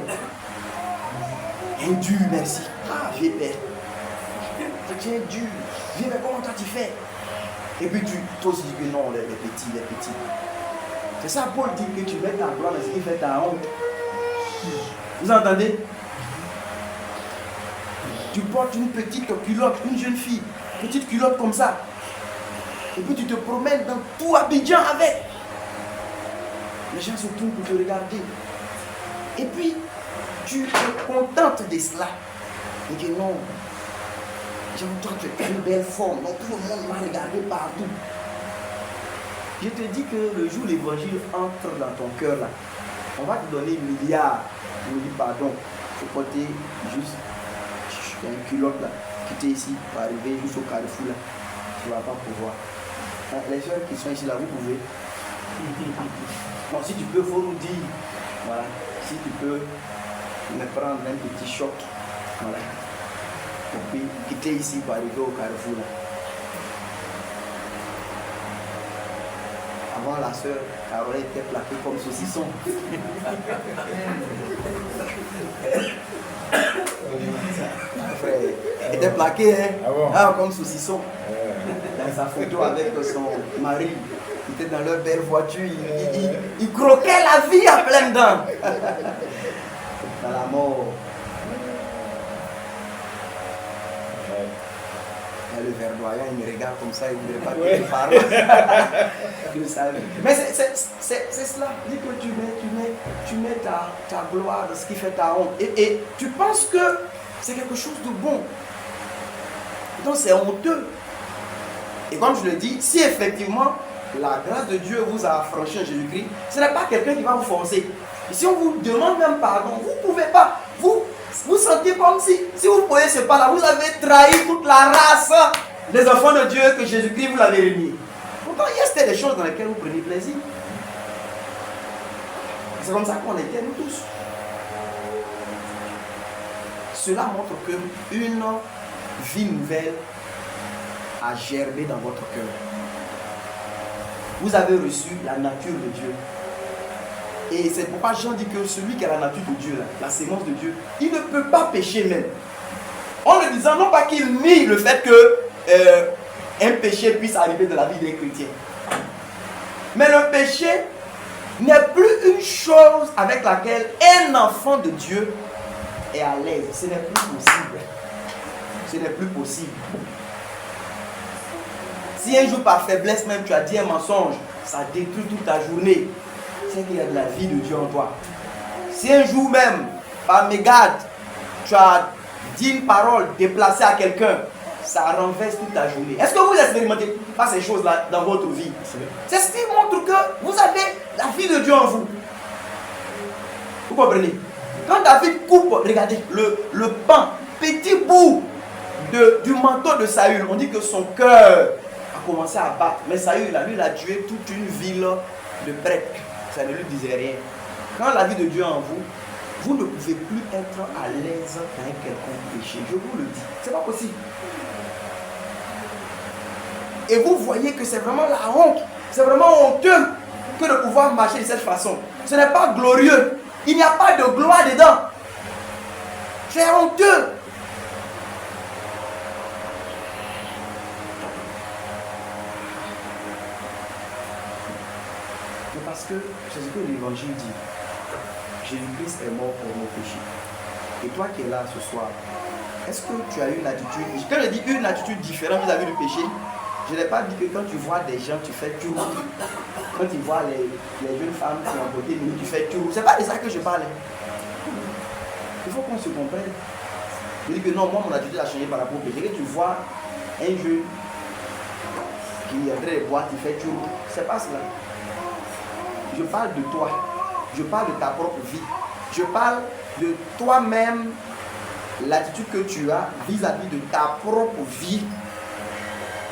indur, merci. Ah, j'ai peur. Tu es dur. Viens, mais comment toi tu fais? Et puis toi aussi tu dis que non, les petits. C'est ça, Paul dit que tu mets ta gloire dans ce qui fait ta honte. Vous entendez? Tu portes une petite culotte, une jeune fille, petite culotte comme ça. Et puis tu te promènes dans tout Abidjan avec. Les gens se tournent pour te regarder. Et puis, tu te contentes de cela. Et que non, toi tu as une belle forme, donc tout le monde m'a regardé partout. Je te dis que le jour où l'évangile entre dans ton cœur là, on va te donner milliards. Je me dis pardon, je peux porter juste une culotte là, qui était ici, pour arriver juste au carrefour là. Tu ne vas pas pouvoir. Les gens qui sont ici là, vous pouvez. Bon, si tu peux, il faut nous dire. Voilà. Si tu peux me prendre un petit choc. Voilà. pour puis quitter ici pour arriver au carrefour. Là. Avant, la sœur Caroline était plaquée comme saucisson. Frère, elle était plaquée, hein? Ah bon? Ah, comme saucisson. Dans sa photo avec son mari. Ils étaient dans leur belle voiture. Ils croquaient la vie à pleines dents. Dans la mort. Et le verdoyant, il me regarde comme ça, il ne voudrait pas que je parle. Mais c'est cela. Dis que tu mets ta gloire, ce qui fait ta honte. Et tu penses que c'est quelque chose de bon. Donc c'est honteux. Et comme je le dis, si effectivement la grâce de Dieu vous a affranchi en Jésus-Christ, ce n'est pas quelqu'un qui va vous forcer. Et si on vous demande même pardon, vous ne pouvez pas. Vous sentez comme si vous voyez ce pas-là, vous avez trahi toute la race des enfants de Dieu que Jésus-Christ vous l'avait réuni. Pourtant, il y a des choses dans lesquelles vous prenez plaisir. C'est comme ça qu'on était, nous tous. Cela montre qu'une vie nouvelle a germé dans votre cœur. Vous avez reçu la nature de Dieu. Et c'est pourquoi Jean dit que celui qui a la nature de Dieu, la sémence de Dieu, il ne peut pas pécher même. En le disant, non pas qu'il nie le fait que un péché puisse arriver dans la vie d'un chrétien. Mais le péché n'est plus une chose avec laquelle un enfant de Dieu est à l'aise. Ce n'est plus possible. Ce n'est plus possible. Si un jour par faiblesse même tu as dit un mensonge, ça détruit toute ta journée. C'est qu'il y a de la vie de Dieu en toi. Si un jour même, par mégade, tu as dit une parole déplacée à quelqu'un, ça renverse toute ta journée. Est-ce que vous expérimentez pas ces choses-là dans votre vie? C'est ce qui montre que vous avez la vie de Dieu en vous. Vous comprenez? Quand David coupe, regardez, le pan, petit bout du manteau de Saül, on dit que son cœur a commencé à battre. Mais Saül, lui, il a tué toute une ville de prêtres. Ça ne lui disait rien. Quand la vie de Dieu est en vous, vous ne pouvez plus être à l'aise dans un quelconque péché. Je vous le dis. C'est pas possible. Et vous voyez que c'est vraiment la honte. C'est vraiment honteux que de pouvoir marcher de cette façon. Ce n'est pas glorieux. Il n'y a pas de gloire dedans. C'est honteux. Parce que c'est ce que l'évangile dit. Jésus-Christ est mort pour nos péchés. Et toi qui es là ce soir, est-ce que tu as une attitude, quand je dis une attitude différente vis-à-vis du péché, je n'ai pas dit que quand tu vois des gens, tu fais tout. Quand tu vois les jeunes femmes qui ont voté, tu fais tout. C'est pas de ça que je parle. Il faut qu'on se comprenne. Je dis que non, moi mon attitude a changé par rapport au péché. Que tu vois un jeune qui est en train de boire, tu fais tout. C'est pas cela. Je parle de toi. Je parle de ta propre vie. Je parle de toi-même, l'attitude que tu as vis-à-vis de ta propre vie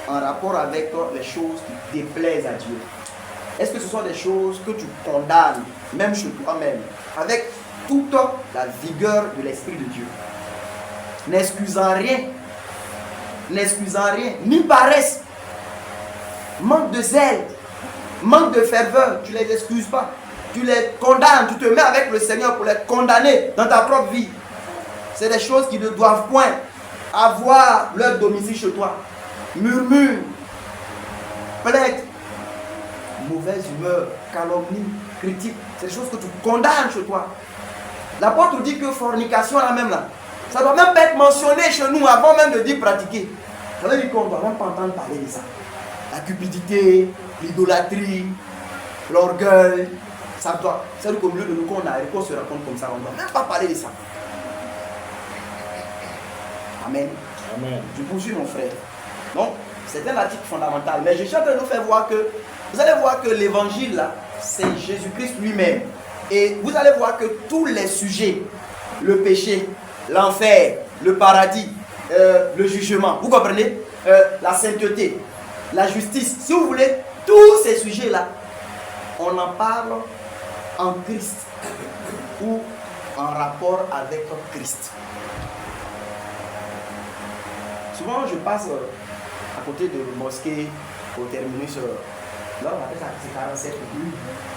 en rapport avec les choses qui déplaisent à Dieu. Est-ce que ce sont des choses que tu condamnes, même chez toi-même, avec toute la vigueur de l'Esprit de Dieu, n'excusant rien, ni paresse, manque de zèle, manque de ferveur, tu ne les excuses pas. Tu les condamnes, tu te mets avec le Seigneur pour les condamner dans ta propre vie. C'est des choses qui ne doivent point avoir leur domicile chez toi. Murmure, plainte, mauvaise humeur, calomnie, critique. C'est des choses que tu condamnes chez toi. L'apôtre dit que fornication là même là, ça ne doit même pas être mentionné chez nous avant même de dire pratiquer. Ça veut dire qu'on ne doit même pas entendre parler de ça. La cupidité, l'idolâtrie, l'orgueil. Ça doit, c'est qu'au milieu de nous qu'on se raconte comme ça, on ne doit même pas parler de ça. Amen. Amen. Je poursuis mon frère. Donc, c'est un article fondamental. Mais je suis en train de nous faire voir que, vous allez voir que l'évangile là, c'est Jésus-Christ lui-même. Et vous allez voir que tous les sujets, le péché, l'enfer, le paradis, le jugement, vous comprenez, la sainteté, la justice, si vous voulez, tous ces sujets-là, on en parle en Christ ou en rapport avec Christ. Souvent, je passe à côté de la mosquée pour terminer sur. Là, on appelle ça, c'est 47.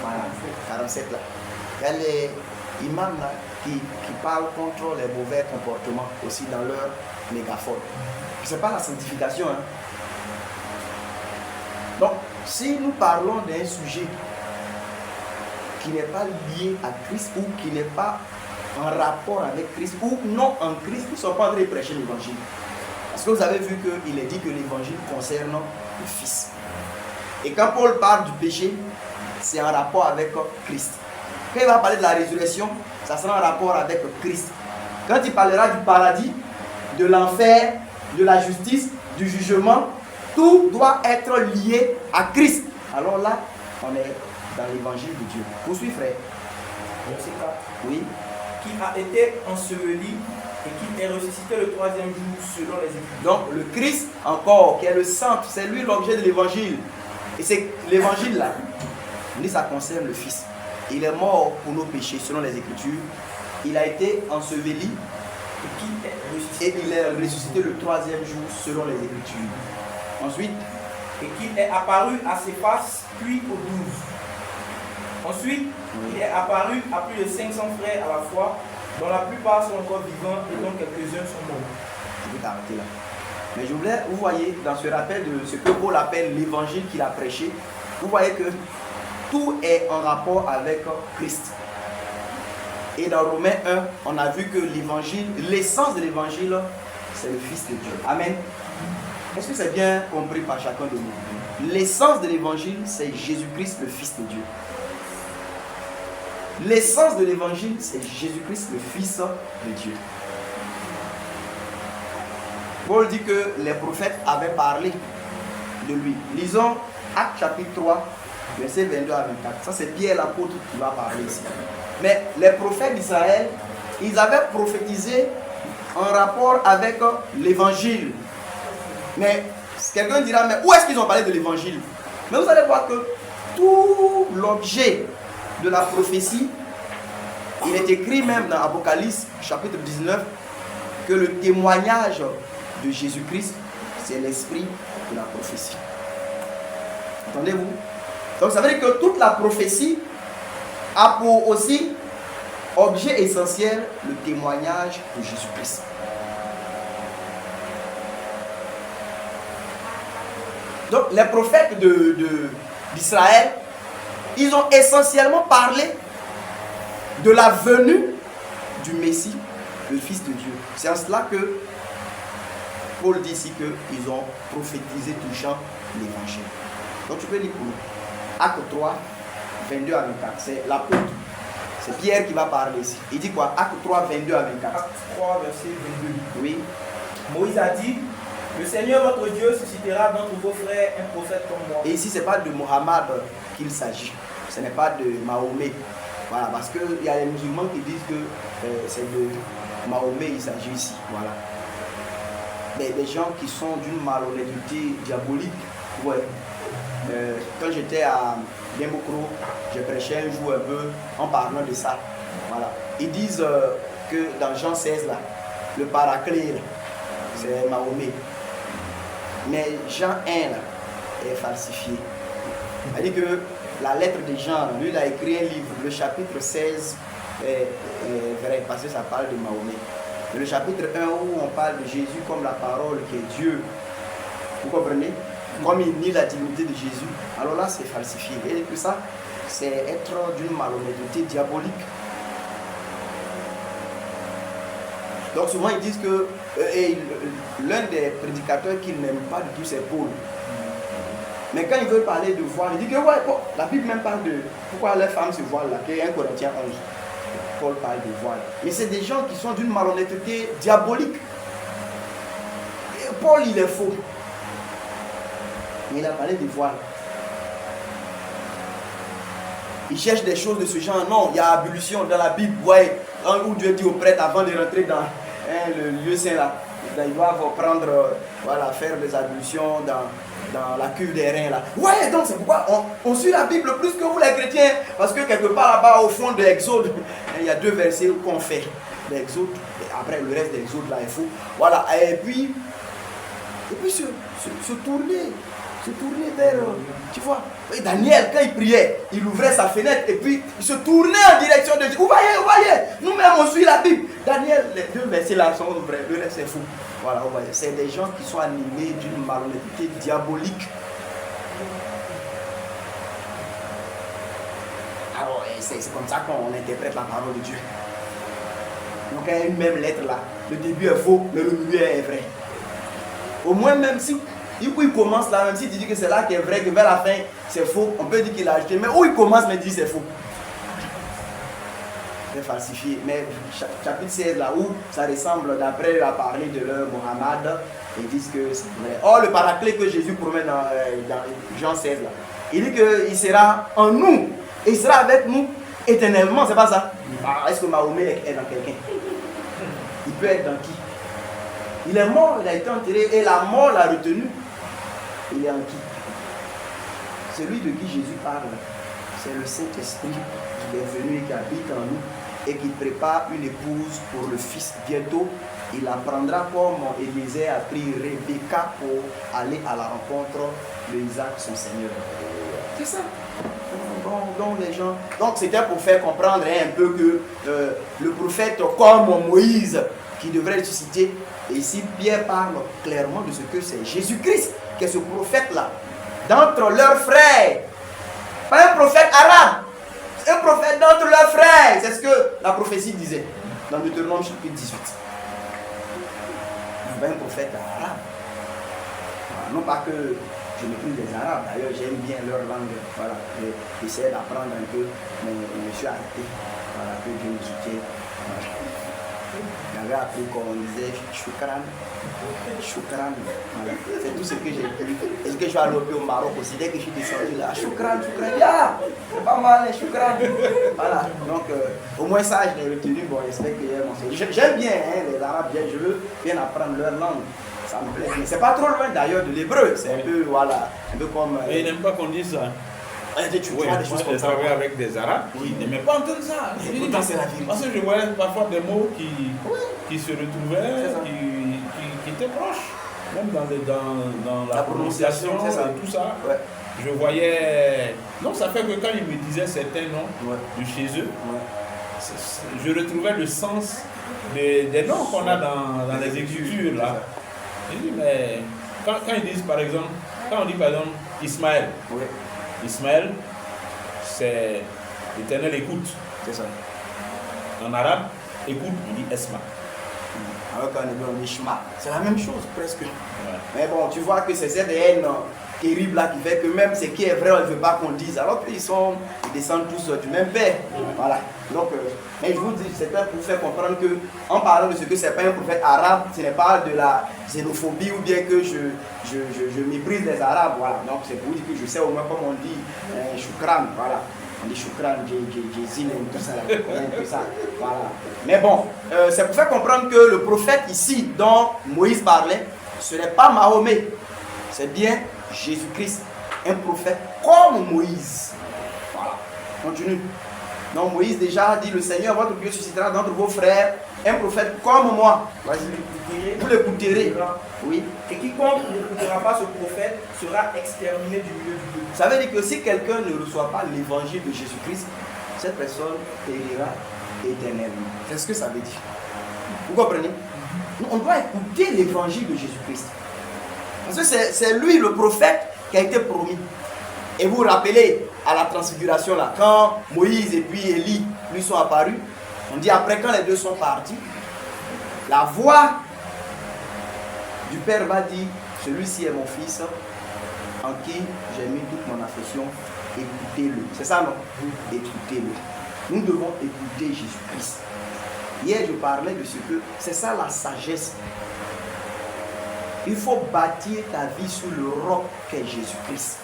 Voilà, 47 là. Il y a les imams là qui parlent contre les mauvais comportements aussi dans leur mégaphone. Ce n'est pas la sanctification. Hein. Donc, si nous parlons d'un sujet qui n'est pas lié à Christ ou qui n'est pas en rapport avec Christ ou non en Christ, nous ne sommes pas en train de prêcher l'évangile. Parce que vous avez vu qu'il est dit que l'évangile concerne le Fils. Et quand Paul parle du péché, c'est en rapport avec Christ. Quand il va parler de la résurrection, ça sera en rapport avec Christ. Quand il parlera du paradis, de l'enfer, de la justice, du jugement, tout doit être lié à Christ. Alors là, on est dans l'évangile de Dieu. Poursuis, frère. Verset 4. Oui. Qui a été enseveli et qui est ressuscité le troisième jour selon les Écritures. Donc le Christ encore, qui est le centre, c'est lui l'objet de l'évangile. Et c'est l'évangile là, lui ça concerne le Fils. Il est mort pour nos péchés selon les Écritures. Il a été enseveli et il est ressuscité le troisième jour selon les Écritures. Ensuite, et qu'il est apparu à ses faces, puis aux 12. Ensuite, il est apparu à plus de 500 frères à la fois, dont la plupart sont encore vivants et dont quelques-uns sont morts. Je vais t'arrêter là. Mais je voulais, vous voyez, dans ce rappel de ce que Paul appelle l'évangile qu'il a prêché, vous voyez que tout est en rapport avec Christ. Et dans Romains 1, on a vu que l'évangile, l'essence de l'évangile, c'est le Fils de Dieu. Amen. Est-ce que c'est bien compris par chacun de nous? L'essence de l'évangile, c'est Jésus-Christ, le Fils de Dieu. L'essence de l'évangile, c'est Jésus-Christ, le Fils de Dieu. Paul dit que les prophètes avaient parlé de lui. Lisons Actes chapitre 3, versets 22 à 24. Ça, c'est Pierre l'apôtre qui va parler ici. Mais les prophètes d'Israël, ils avaient prophétisé en rapport avec l'évangile. Mais quelqu'un dira, mais où est-ce qu'ils ont parlé de l'évangile? Mais vous allez voir que tout l'objet de la prophétie, il est écrit même dans Apocalypse chapitre 19 que le témoignage de Jésus-Christ, c'est l'esprit de la prophétie. Entendez-vous? Donc ça veut dire que toute la prophétie a pour aussi objet essentiel le témoignage de Jésus-Christ. Donc les prophètes d'Israël, ils ont essentiellement parlé de la venue du Messie, le Fils de Dieu. C'est en cela que Paul dit ici qu'ils ont prophétisé touchant l'évangile. Donc tu peux lire pour nous. Acte 3, 22 à 24. C'est l'apôtre. C'est Pierre qui va parler ici. Il dit quoi? Acte 3, 22 à 24. Acte 3, verset 22. Oui. Moïse a dit, le Seigneur votre Dieu suscitera d'entre vos frères un prophète comme moi. Et ici, ce n'est pas de Mohammed qu'il s'agit. Ce n'est pas de Mahomet. Voilà, parce qu'il y a les musulmans qui disent que c'est de Mahomet il s'agit ici. Voilà. Des gens qui sont d'une malhonnêteté diabolique. Ouais. Quand j'étais à Dembokro, je prêchais un jour un peu en parlant de ça. Voilà. Ils disent que dans Jean 16, là, le paraclet, c'est Mahomet. Mais Jean 1 là, est falsifié. C'est-à-dire que la lettre de Jean, lui, il a écrit un livre, le chapitre 16 est vrai, parce que ça parle de Mahomet. Mais le chapitre 1 où on parle de Jésus comme la parole qui est Dieu, vous comprenez? Comme il nie la divinité de Jésus, alors là c'est falsifié. Et que ça, c'est être d'une malhonnêteté diabolique. Donc souvent ils disent que l'un des prédicateurs qu'ils n'aiment pas du tout c'est Paul. Mais quand ils veulent parler de voile, ils disent que ouais, la Bible même parle de pourquoi les femmes se voilent là, qu'il y a 1 Corinthiens 11. Paul parle de voile. Mais c'est des gens qui sont d'une malhonnêteté diabolique. Et Paul il est faux. Mais il a parlé de voile. Il cherche des choses de ce genre. Non, il y a ablution dans la Bible. Ouais, où Dieu dit aux prêtres avant de rentrer dans le lieu saint là. Ils doivent prendre, voilà, faire des ablutions dans la cuve des reins là. Ouais, donc c'est pourquoi on suit la Bible plus que vous les chrétiens. Parce que quelque part là-bas au fond de l'Exode, il y a 2 versets qu'on fait l'Exode. Après le reste de l'Exode là est faux. Voilà, et puis Et puis se tourner vers, tu vois. Et Daniel, quand il priait, il ouvrait sa fenêtre et puis il se tournait en direction de Dieu. Vous voyez, nous-mêmes on suit la Bible. Daniel, les 2 versets là sont vrais, le reste c'est fou. Voilà, vous voyez, c'est des gens qui sont animés d'une malhonnêteté diabolique. Alors, c'est comme ça qu'on interprète la parole de Dieu. Donc, il y a une même lettre là. Le début est faux, mais le milieu est vrai. Au moins, même si il commence là, même si tu dis que c'est là qui est vrai, que vers la fin c'est faux, on peut dire qu'il a acheté. Mais où il commence, mais il dit c'est faux. C'est falsifié. Mais chapitre 16 là où ça ressemble, d'après la parler de leur Mohammed, ils disent que c'est vrai. Or, le paraclet que Jésus promet dans Jean 16 là, il dit qu'il sera en nous. Et il sera avec nous éternellement, c'est pas ça? Est-ce que Mahomet est dans quelqu'un? Il peut être dans qui? Il est mort, il a été enterré et la mort l'a retenu. Il est en qui? Celui de qui Jésus parle, c'est le Saint-Esprit qui est venu et qui habite en nous et qui prépare une épouse pour le Fils. Bientôt, il la prendra comme Élisée a pris Rebecca pour aller à la rencontre de Isaac, son Seigneur. C'est ça. Donc les gens, donc c'était pour faire comprendre un peu que le prophète comme Moïse qui devrait ressusciter. Et ici Pierre parle clairement de ce que c'est Jésus-Christ qui est ce prophète là d'entre leurs frères, pas un prophète arabe, un prophète d'entre leurs frères. C'est ce que la prophétie disait dans Deutéronome chapitre 18. Pas un prophète arabe. Non pas que je méprise les Arabes, d'ailleurs j'aime bien leur langue, voilà, j'essaie d'apprendre un peu, mais je me suis arrêté, voilà, que Dieu me soutienne. Voilà. J'avais appris comme on disait choukran, voilà. C'est tout ce que j'ai appris. Est-ce que je vais aller au Maroc aussi, dès que je suis descendu là, choukran, yeah, c'est pas mal, choukran. Voilà, donc au moins ça je l'ai retenu, bon j'espère que j'aime bien les Arabes, je veux bien apprendre leur langue. Ça me plaît. Mais c'est pas trop loin d'ailleurs de l'hébreu. C'est un peu, voilà, un peu comme. Et il n'aime pas qu'on dise ça. Des choses comme ça. Avec des Arabes, ils n'aimaient pas entendre ça. Pourtant, c'est la vérité. Parce que je voyais parfois des mots qui se retrouvaient, qui étaient proches. Même dans la prononciation et tout ça. Ouais. Je voyais. Donc ça fait que quand ils me disaient certains noms de chez eux, je retrouvais le sens des noms qu'on a dans les écritures là. Je dis, mais quand ils disent par exemple, quand on dit par exemple Ismaël, Ismaël, c'est l'Éternel écoute. C'est ça. En arabe, écoute, on dit Esma. Alors quand on dit Shema, c'est la même chose presque. Ouais. Mais bon, tu vois que c'est cette haine terrible là qui fait que même ce qui est vrai, on ne veut pas qu'on dise. Alors qu'ils descendent tous du même père. Voilà. Donc, mais je vous dis, c'est pour vous faire comprendre que, en parlant de ce que c'est pas un prophète arabe, ce n'est pas de la xénophobie ou bien que je méprise les Arabes. Voilà. Donc c'est pour vous dire que je sais au moins comment on dit choukran. Voilà. On dit choukran, jézine, tout ça, tout ça. Voilà. Mais bon, c'est pour faire comprendre que le prophète ici, dont Moïse parlait, ce n'est pas Mahomet, c'est bien Jésus-Christ, un prophète comme Moïse. Voilà. Continue. Donc Moïse déjà dit, le Seigneur, votre Dieu suscitera d'entre vos frères un prophète comme moi. Vous l'écouterez. Oui. Et quiconque n'écoutera pas ce prophète sera exterminé du milieu du peuple. Ça veut dire que si quelqu'un ne reçoit pas l'évangile de Jésus-Christ, cette personne périra éternellement. C'est ce que ça veut dire. Vous comprenez? On doit écouter l'évangile de Jésus-Christ. Parce que c'est lui le prophète qui a été promis. Et vous vous rappelez à la transfiguration là, quand Moïse et puis Élie lui sont apparus, on dit après quand les deux sont partis, la voix du Père va dire, celui-ci est mon fils en qui j'ai mis toute mon affection, écoutez-le. C'est ça non? Écoutez-le. Nous devons écouter Jésus-Christ. Hier je parlais de ce que c'est ça la sagesse. Il faut bâtir ta vie sur le roc qu'est Jésus-Christ.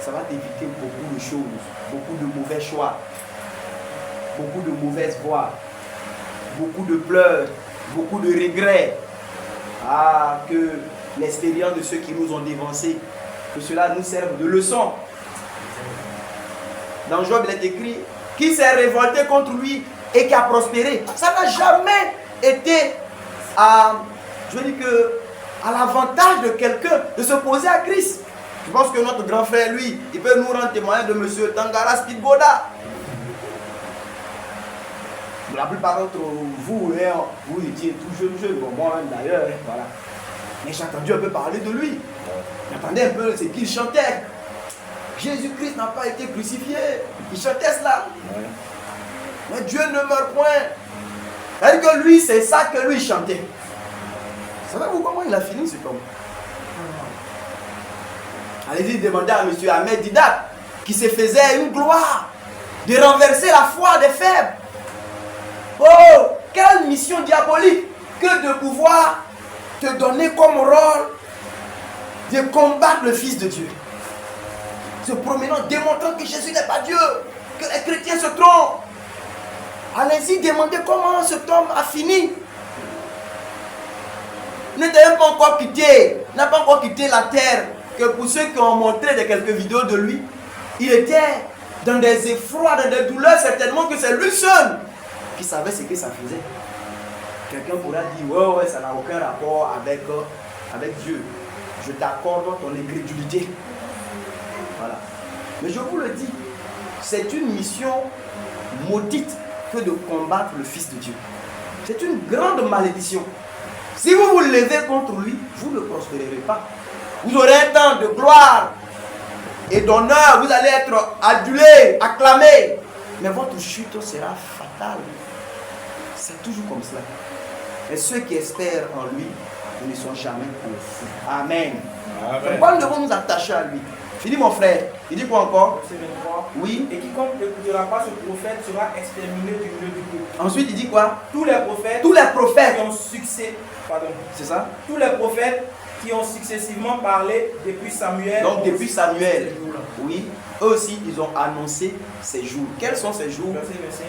Ça va t'éviter beaucoup de choses, beaucoup de mauvais choix, beaucoup de mauvaises voies, beaucoup de pleurs, beaucoup de regrets. Ah, que l'expérience de ceux qui nous ont dévancés, que cela nous serve de leçon. Dans Job, il est écrit, qui s'est révolté contre lui et qui a prospéré. Ça n'a jamais été à l'avantage de quelqu'un de se poser à Christ. Je pense que notre grand frère, lui, il peut nous rendre témoignage de M. Tangara Speedboda. La plupart d'entre vous, vous étiez tout jeune, bon, moi d'ailleurs, voilà. Mais j'ai entendu un peu parler de lui. J'entendais un peu ce qu'il chantait. Jésus-Christ n'a pas été crucifié. Il chantait cela. Mais Dieu ne meurt point. C'est-à-dire que lui, c'est ça que lui chantait. Savez-vous comment il a fini cet homme? Allez-y demander à M. Ahmed Didat, qui se faisait une gloire de renverser la foi des faibles. Oh, quelle mission diabolique que de pouvoir te donner comme rôle de combattre le Fils de Dieu. Se promenant, démontrant que Jésus n'est pas Dieu, que les chrétiens se trompent. Allez-y demander comment cet homme a fini. Il n'était même pas encore quitté, n'a pas encore quitté la terre. Que pour ceux qui ont montré quelques vidéos de lui, il était dans des effrois, dans des douleurs, certainement que c'est lui seul qui savait ce que ça faisait. Quelqu'un pourra dire, ouais, ça n'a aucun rapport avec Dieu. Je t'accorde ton incrédulité. Voilà. Mais je vous le dis, c'est une mission maudite que de combattre le Fils de Dieu. C'est une grande malédiction. Si vous vous levez contre lui, vous ne prospérerez pas. Vous aurez un temps de gloire et d'honneur. Vous allez être adulé, acclamé. Mais votre chute sera fatale. C'est toujours comme cela. Et ceux qui espèrent en lui, ils ne sont jamais confus. Amen. Pourquoi nous devons nous attacher à lui? Fini mon frère. Il dit quoi encore? Oui. Et quiconque n'écoutera pas ce prophète sera exterminé du milieu du peuple. Ensuite il dit quoi? Tous les prophètes qui ont succès. Pardon. C'est ça? Tous les prophètes qui ont successivement parlé depuis Samuel. Donc depuis Samuel, oui, eux aussi ils ont annoncé ces jours. Quels sont ces jours? Verset 25.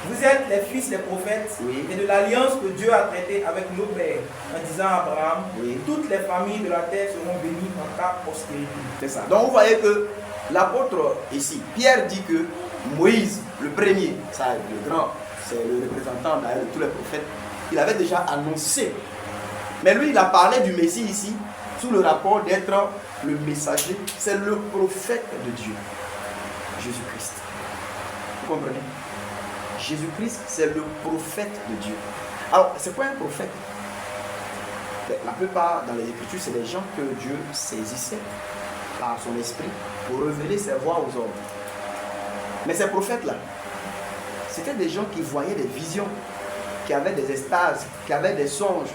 Vous êtes les fils des prophètes, oui, et de l'alliance que Dieu a traitée avec nos pères en disant à Abraham, oui, toutes les familles de la terre seront bénies en ta postérité. C'est ça. Donc vous voyez que l'apôtre ici, Pierre dit que Moïse, le premier, ça, le grand, c'est le représentant de tous les prophètes, il avait déjà annoncé. Mais lui, il a parlé du Messie ici, sous le rapport d'être le messager. C'est le prophète de Dieu, Jésus-Christ. Vous comprenez? Jésus-Christ, c'est le prophète de Dieu. Alors, c'est quoi un prophète? La plupart dans les Écritures, c'est des gens que Dieu saisissait par son esprit pour révéler ses voies aux hommes. Mais ces prophètes-là, c'était des gens qui voyaient des visions, qui avaient des extases, qui avaient des songes.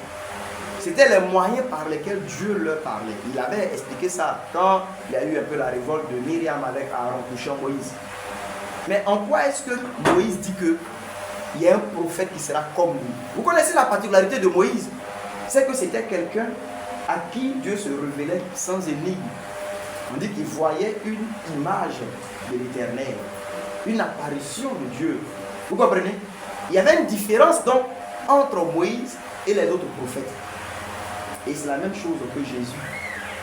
C'était les moyens par lesquels Dieu leur parlait. Il avait expliqué ça quand il y a eu un peu la révolte de Myriam avec Aaron touchant Moïse. Mais en quoi est-ce que Moïse dit qu'il y a un prophète qui sera comme lui? Vous connaissez la particularité de Moïse? C'est que c'était quelqu'un à qui Dieu se révélait sans énigme. On dit qu'il voyait une image de l'Éternel, une apparition de Dieu. Vous comprenez? Il y avait une différence donc entre Moïse et les autres prophètes. Et c'est la même chose que Jésus.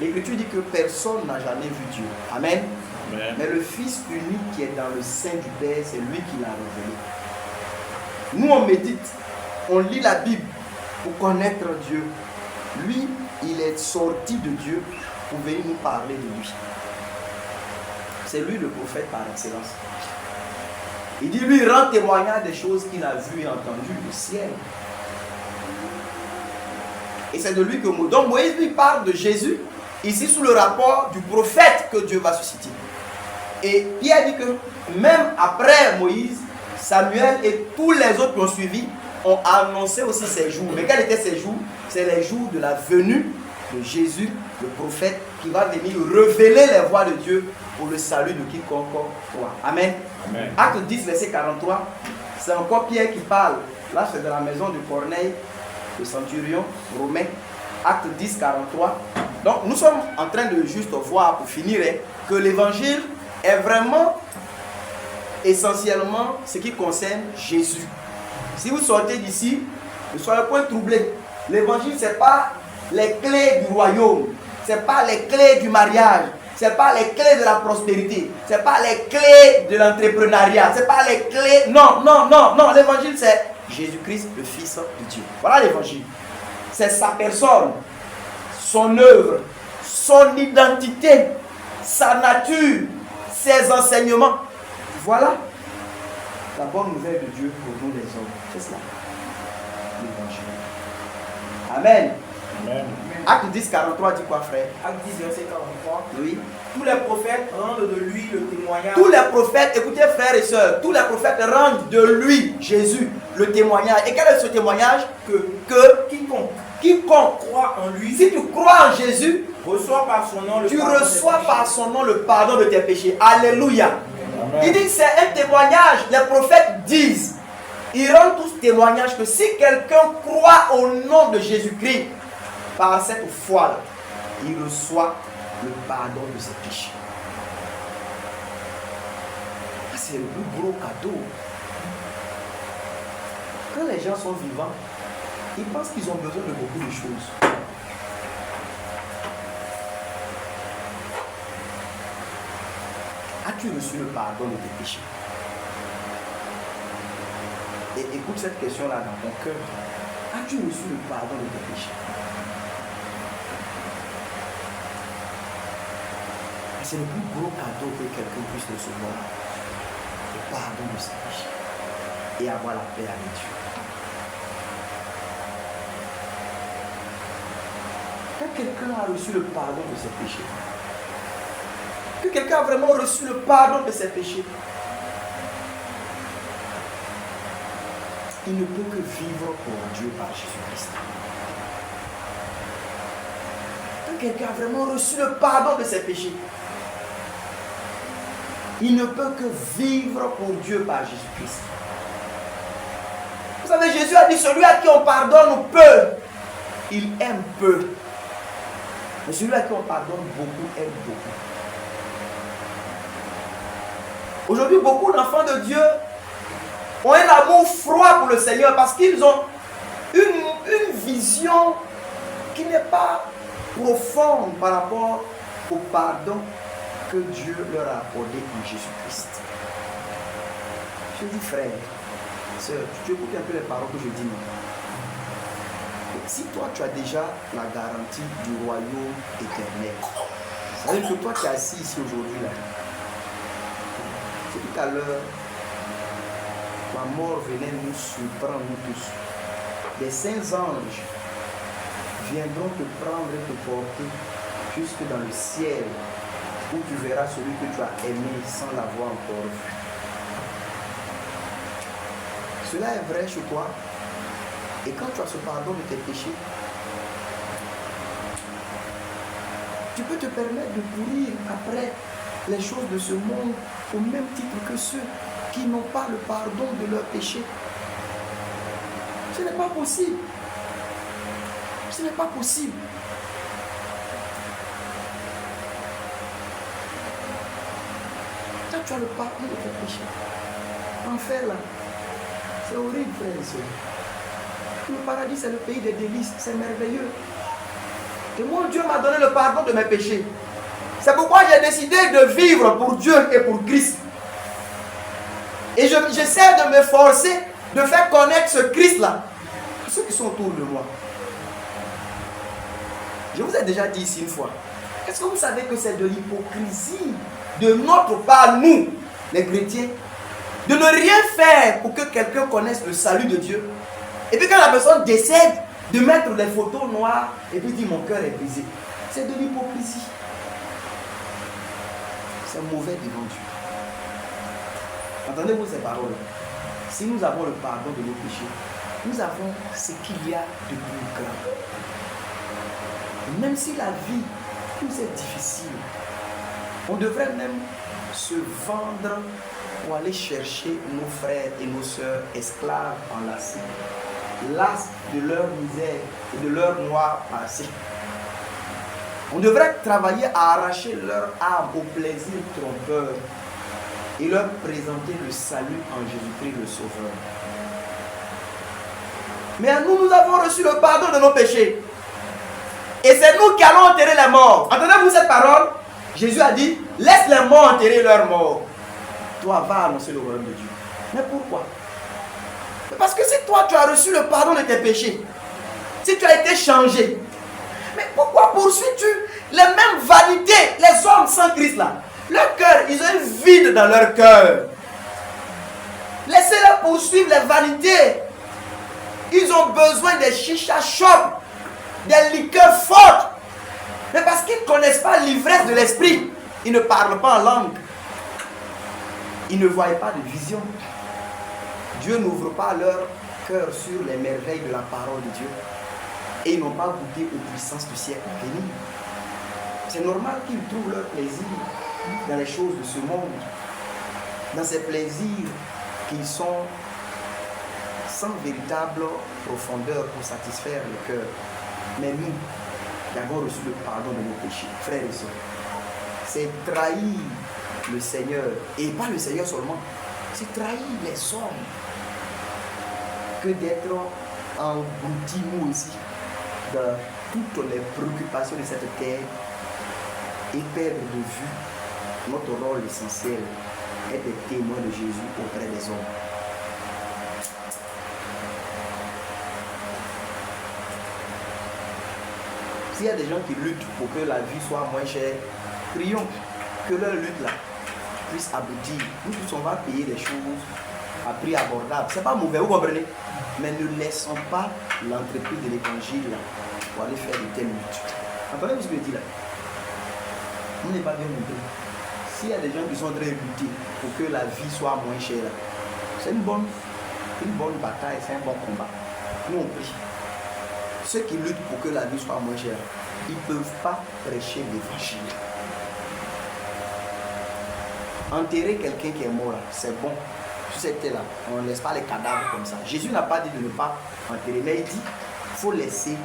L'Écriture dit que personne n'a jamais vu Dieu. Amen. Amen. Mais le Fils unique qui est dans le sein du Père, c'est lui qui l'a révélé. Nous on médite, on lit la Bible pour connaître Dieu. Lui, il est sorti de Dieu pour venir nous parler de lui. C'est lui le prophète par excellence. Il dit, lui, il rend témoignage des choses qu'il a vues et entendues du ciel. Et c'est de lui que Moïse. Donc Moïse lui parle de Jésus, ici sous le rapport du prophète que Dieu va susciter. Et Pierre dit que même après Moïse, Samuel et tous les autres qui ont suivi ont annoncé aussi ces jours. Mais quels étaient ces jours? C'est les jours de la venue de Jésus, le prophète, qui va venir révéler les voies de Dieu pour le salut de quiconque croit. Amen. Amen. Acte 10, verset 43, c'est encore Pierre qui parle. Là, c'est de la maison de Corneille, le centurion romain. Acte 10, 43. Donc, nous sommes en train de juste voir, pour finir, que l'évangile est vraiment essentiellement ce qui concerne Jésus. Si vous sortez d'ici, ne soyez point troublés. L'évangile, ce n'est pas les clés du royaume, ce n'est pas les clés du mariage, ce n'est pas les clés de la prospérité, ce n'est pas les clés de l'entrepreneuriat, ce n'est pas les clés. Non, non, non, non. L'évangile, c'est Jésus-Christ, le Fils de Dieu. Voilà l'évangile. C'est sa personne, son œuvre, son identité, sa nature, ses enseignements. Voilà la bonne nouvelle de Dieu pour nous les hommes. C'est cela. L'évangile. Amen. Amen. Acte 10, 43 dit quoi, frère? Acte 10, verset 43. Oui. Tous les prophètes rendent de lui le témoignage. Tous les prophètes, écoutez frères et sœurs, tous les prophètes rendent de lui, Jésus, le témoignage. Et quel est ce témoignage? Que quiconque croit en lui, si tu crois en Jésus, reçoit par son nom le tu pardon reçois des par péchés. son nom le pardon de tes péchés. Alléluia. Amen. Il dit que c'est un témoignage. Les prophètes disent, ils rendent tous témoignage que si quelqu'un croit au nom de Jésus-Christ, par cette foi-là, il reçoit le pardon de ses péchés. C'est le plus gros cadeau. Quand les gens sont vivants, ils pensent qu'ils ont besoin de beaucoup de choses. As-tu reçu le pardon de tes péchés? Et écoute cette question-là dans ton cœur. As-tu reçu le pardon de tes péchés? C'est le plus gros cadeau que quelqu'un puisse recevoir. Le pardon de ses péchés. Et avoir la paix avec Dieu. Quand quelqu'un a reçu le pardon de ses péchés, que quelqu'un a vraiment reçu le pardon de ses péchés, il ne peut que vivre pour Dieu par Jésus-Christ. Quand quelqu'un a vraiment reçu le pardon de ses péchés, il ne peut que vivre pour Dieu par Jésus-Christ. Vous savez, Jésus a dit, celui à qui on pardonne peu, il aime peu. Mais celui à qui on pardonne beaucoup, aime beaucoup. Aujourd'hui, beaucoup d'enfants de Dieu ont un amour froid pour le Seigneur parce qu'ils ont une vision qui n'est pas profonde par rapport au pardon que Dieu leur a accordé en Jésus-Christ. Je dis, frère, sœur, tu écoutes un peu les paroles que je dis maintenant. Si toi tu as déjà la garantie du royaume éternel, ça veut dire que toi tu es assis ici aujourd'hui là. C'est tout à l'heure, la mort venait nous surprendre nous tous. Les saints anges viendront te prendre et te porter jusque dans le ciel, où tu verras celui que tu as aimé sans l'avoir encore vu. Cela est vrai chez toi. Et quand tu as ce pardon de tes péchés, tu peux te permettre de courir après les choses de ce monde au même titre que ceux qui n'ont pas le pardon de leurs péchés. Ce n'est pas possible. Ce n'est pas possible. Quand tu as le pardon de tes péchés, l'enfer là, c'est horrible, frère et soeur. Le paradis, c'est le pays des délices, c'est merveilleux. Et mon Dieu m'a donné le pardon de mes péchés. C'est pourquoi j'ai décidé de vivre pour Dieu et pour Christ. Et j'essaie de me forcer de faire connaître ce Christ-là à ceux qui sont autour de moi. Je vous ai déjà dit ici une fois. Est-ce que vous savez que c'est de l'hypocrisie de notre part, nous, les chrétiens, de ne rien faire pour que quelqu'un connaisse le salut de Dieu? Et puis quand la personne décède, de mettre les photos noires et puis dire mon cœur est brisé. C'est de l'hypocrisie. C'est mauvais devant Dieu. Entendez-vous ces paroles? Si nous avons le pardon de nos péchés, nous avons ce qu'il y a de plus grand. Et même si la vie nous est difficile, on devrait même se vendre pour aller chercher nos frères et nos sœurs esclaves enlacés, las de leur misère et de leur noir passé. On devrait travailler à arracher leur âme au plaisir trompeur et leur présenter le salut en Jésus-Christ le Sauveur. Mais nous avons reçu le pardon de nos péchés. Et c'est nous qui allons enterrer les morts. Entendez-vous cette parole? Jésus a dit, laisse les morts enterrer leurs morts. Toi, va annoncer le royaume de Dieu. Mais pourquoi? Parce que si toi, tu as reçu le pardon de tes péchés, si tu as été changé, mais pourquoi poursuis-tu les mêmes vanités? Les hommes sans Christ là, leur cœur, ils ont un vide dans leur cœur. Laissez-les poursuivre les vanités. Ils ont besoin des chicha shops, des liqueurs fortes. Mais parce qu'ils ne connaissent pas l'ivresse de l'esprit, ils ne parlent pas en langue. Ils ne voient pas de vision. Dieu n'ouvre pas leur cœur sur les merveilles de la parole de Dieu. Et ils n'ont pas goûté aux puissances du siècle à venir. C'est normal qu'ils trouvent leur plaisir dans les choses de ce monde. Dans ces plaisirs qui sont sans véritable profondeur pour satisfaire le cœur. Mais nous, qui avons reçu le pardon de nos péchés, frères et sœurs, c'est trahir le Seigneur, et pas le Seigneur seulement, c'est trahir les hommes que d'être engloutis nous aussi dans toutes les préoccupations de cette terre et perdre de vue notre rôle essentiel est des témoins de Jésus auprès des hommes. S'il y a des gens qui luttent pour que la vie soit moins chère, prions que leur lutte là puisse aboutir. Nous tous on va payer des choses à prix abordable. C'est pas mauvais, vous comprenez? Mais ne laissons pas l'entreprise de l'évangile là pour aller faire de telles luttes. Entendez-vous ce que je dis là? On n'est pas bien montré. S'il y a des gens qui sont en train de lutter pour que la vie soit moins chère, c'est une bonne bataille, c'est un bon combat. Nous on prie. Ceux qui luttent pour que la vie soit moins chère, ils ne peuvent pas prêcher l'évangile. Enterrer quelqu'un qui est mort, c'est bon. Sur cette terre-là, on ne laisse pas les cadavres comme ça. Jésus n'a pas dit de ne pas enterrer, mais il dit qu'il faut laisser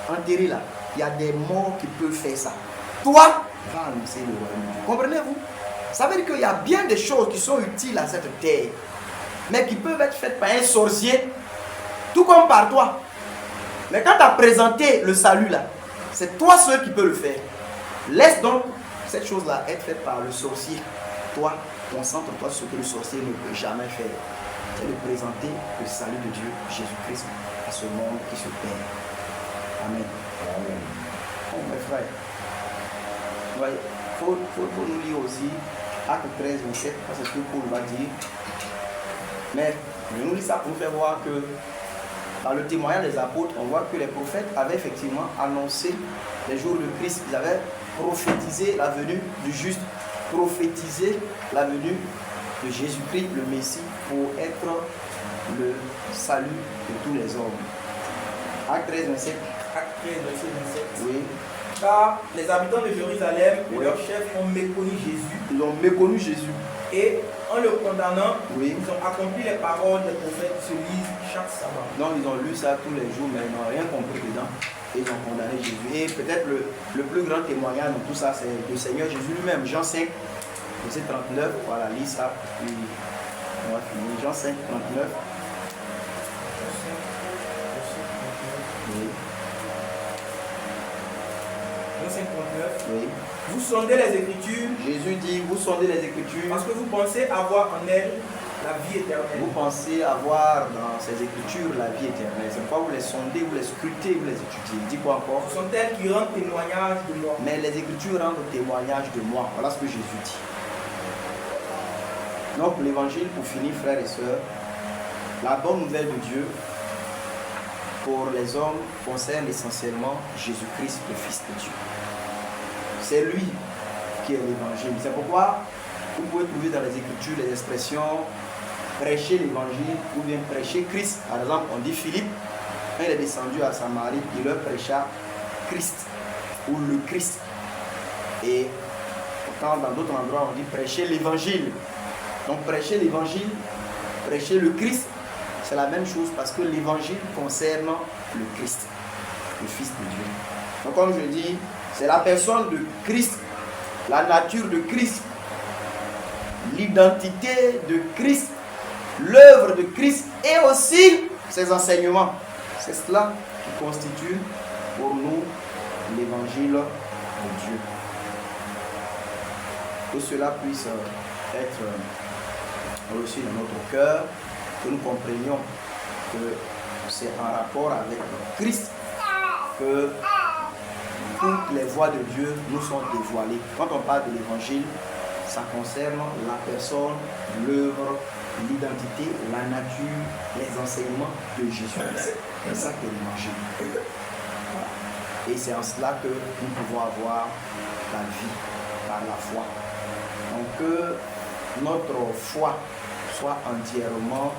enterrer là. Il y a des morts qui peuvent faire ça. Toi, va annoncer le royaume de Dieu. Comprenez-vous? Ça veut dire qu'il y a bien des choses qui sont utiles à cette terre, mais qui peuvent être faites par un sorcier, tout comme par toi. Mais quand tu as présenté le salut là, c'est toi seul qui peux le faire. Laisse donc cette chose-là être faite par le sorcier. Toi, concentre-toi sur ce que le sorcier ne peut jamais faire. C'est de présenter le salut de Dieu, Jésus-Christ, à ce monde qui se perd. Amen. Amen. Oh mes frères, il faut nous lire aussi Acte 13, 27, c'est ce que Paul va dire. Mais je nous lis ça pour nous faire voir que dans le témoignage des apôtres, on voit que les prophètes avaient effectivement annoncé les jours de Christ. Ils avaient prophétisé la venue du juste, prophétisé la venue de Jésus-Christ, le Messie, pour être le salut de tous les hommes. Acte 13, 27. Acte 13, verset 27. Oui. Car les habitants de Jérusalem et leurs chefs ont méconnu Jésus. Ils ont méconnu Jésus. Et en le condamnant, oui, ils ont accompli les paroles des prophètes qui se lisent chaque sabbat. Donc ils ont lu ça tous les jours, mais ils n'ont rien compris dedans. Et ils ont condamné Jésus. Et peut-être le plus grand témoignage de tout ça, c'est le Seigneur Jésus lui-même. Jean 5, verset 39. Voilà, lis ça. Puis on va finir. Jean 5, 39. Oui. Jean 5, 39. Oui. Vous sondez les Écritures. Jésus dit, vous sondez les Écritures. Parce que vous pensez avoir en elles la vie éternelle. Vous pensez avoir dans ces Écritures la vie éternelle. C'est pourquoi vous les sondez, vous les scrutez, vous les étudiez. Il dit quoi encore? Ce sont elles qui rendent témoignage de moi. Mais les Écritures rendent témoignage de moi. Voilà ce que Jésus dit. Donc l'évangile, pour finir, frères et sœurs, la bonne nouvelle de Dieu pour les hommes concerne essentiellement Jésus-Christ, le Fils de Dieu. C'est lui qui est l'évangile. C'est pourquoi vous pouvez trouver dans les Écritures les expressions prêcher l'évangile ou bien prêcher Christ. Par exemple, on dit Philippe, quand il est descendu à Samarie, il leur prêcha Christ ou le Christ. Et pourtant, dans d'autres endroits, on dit prêcher l'évangile. Donc prêcher l'évangile, prêcher le Christ, c'est la même chose parce que l'évangile concerne le Christ, le Fils de Dieu. Donc comme je dis, c'est la personne de Christ, la nature de Christ, l'identité de Christ, l'œuvre de Christ et aussi ses enseignements. C'est cela qui constitue pour nous l'évangile de Dieu. que cela puisse être reçu dans notre cœur, que nous comprenions que c'est en rapport avec Christ que toutes les voies de Dieu nous sont dévoilées. Quand on parle de l'évangile, ça concerne la personne, l'œuvre, l'identité, la nature, les enseignements de Jésus-Christ. C'est ça qu'est l'évangile. Et c'est en cela que nous pouvons avoir la vie par la foi. Donc que notre foi soit entièrement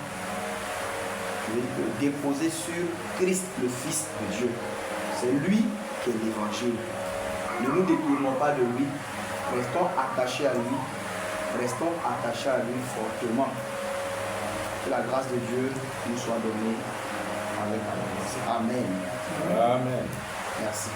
déposée sur Christ, le Fils de Dieu. C'est lui qui est l'évangile. Ne nous détournons pas de lui. Restons attachés à lui. Restons attachés à lui fortement. Que la grâce de Dieu nous soit donnée avec abondance. Amen. Amen. Merci.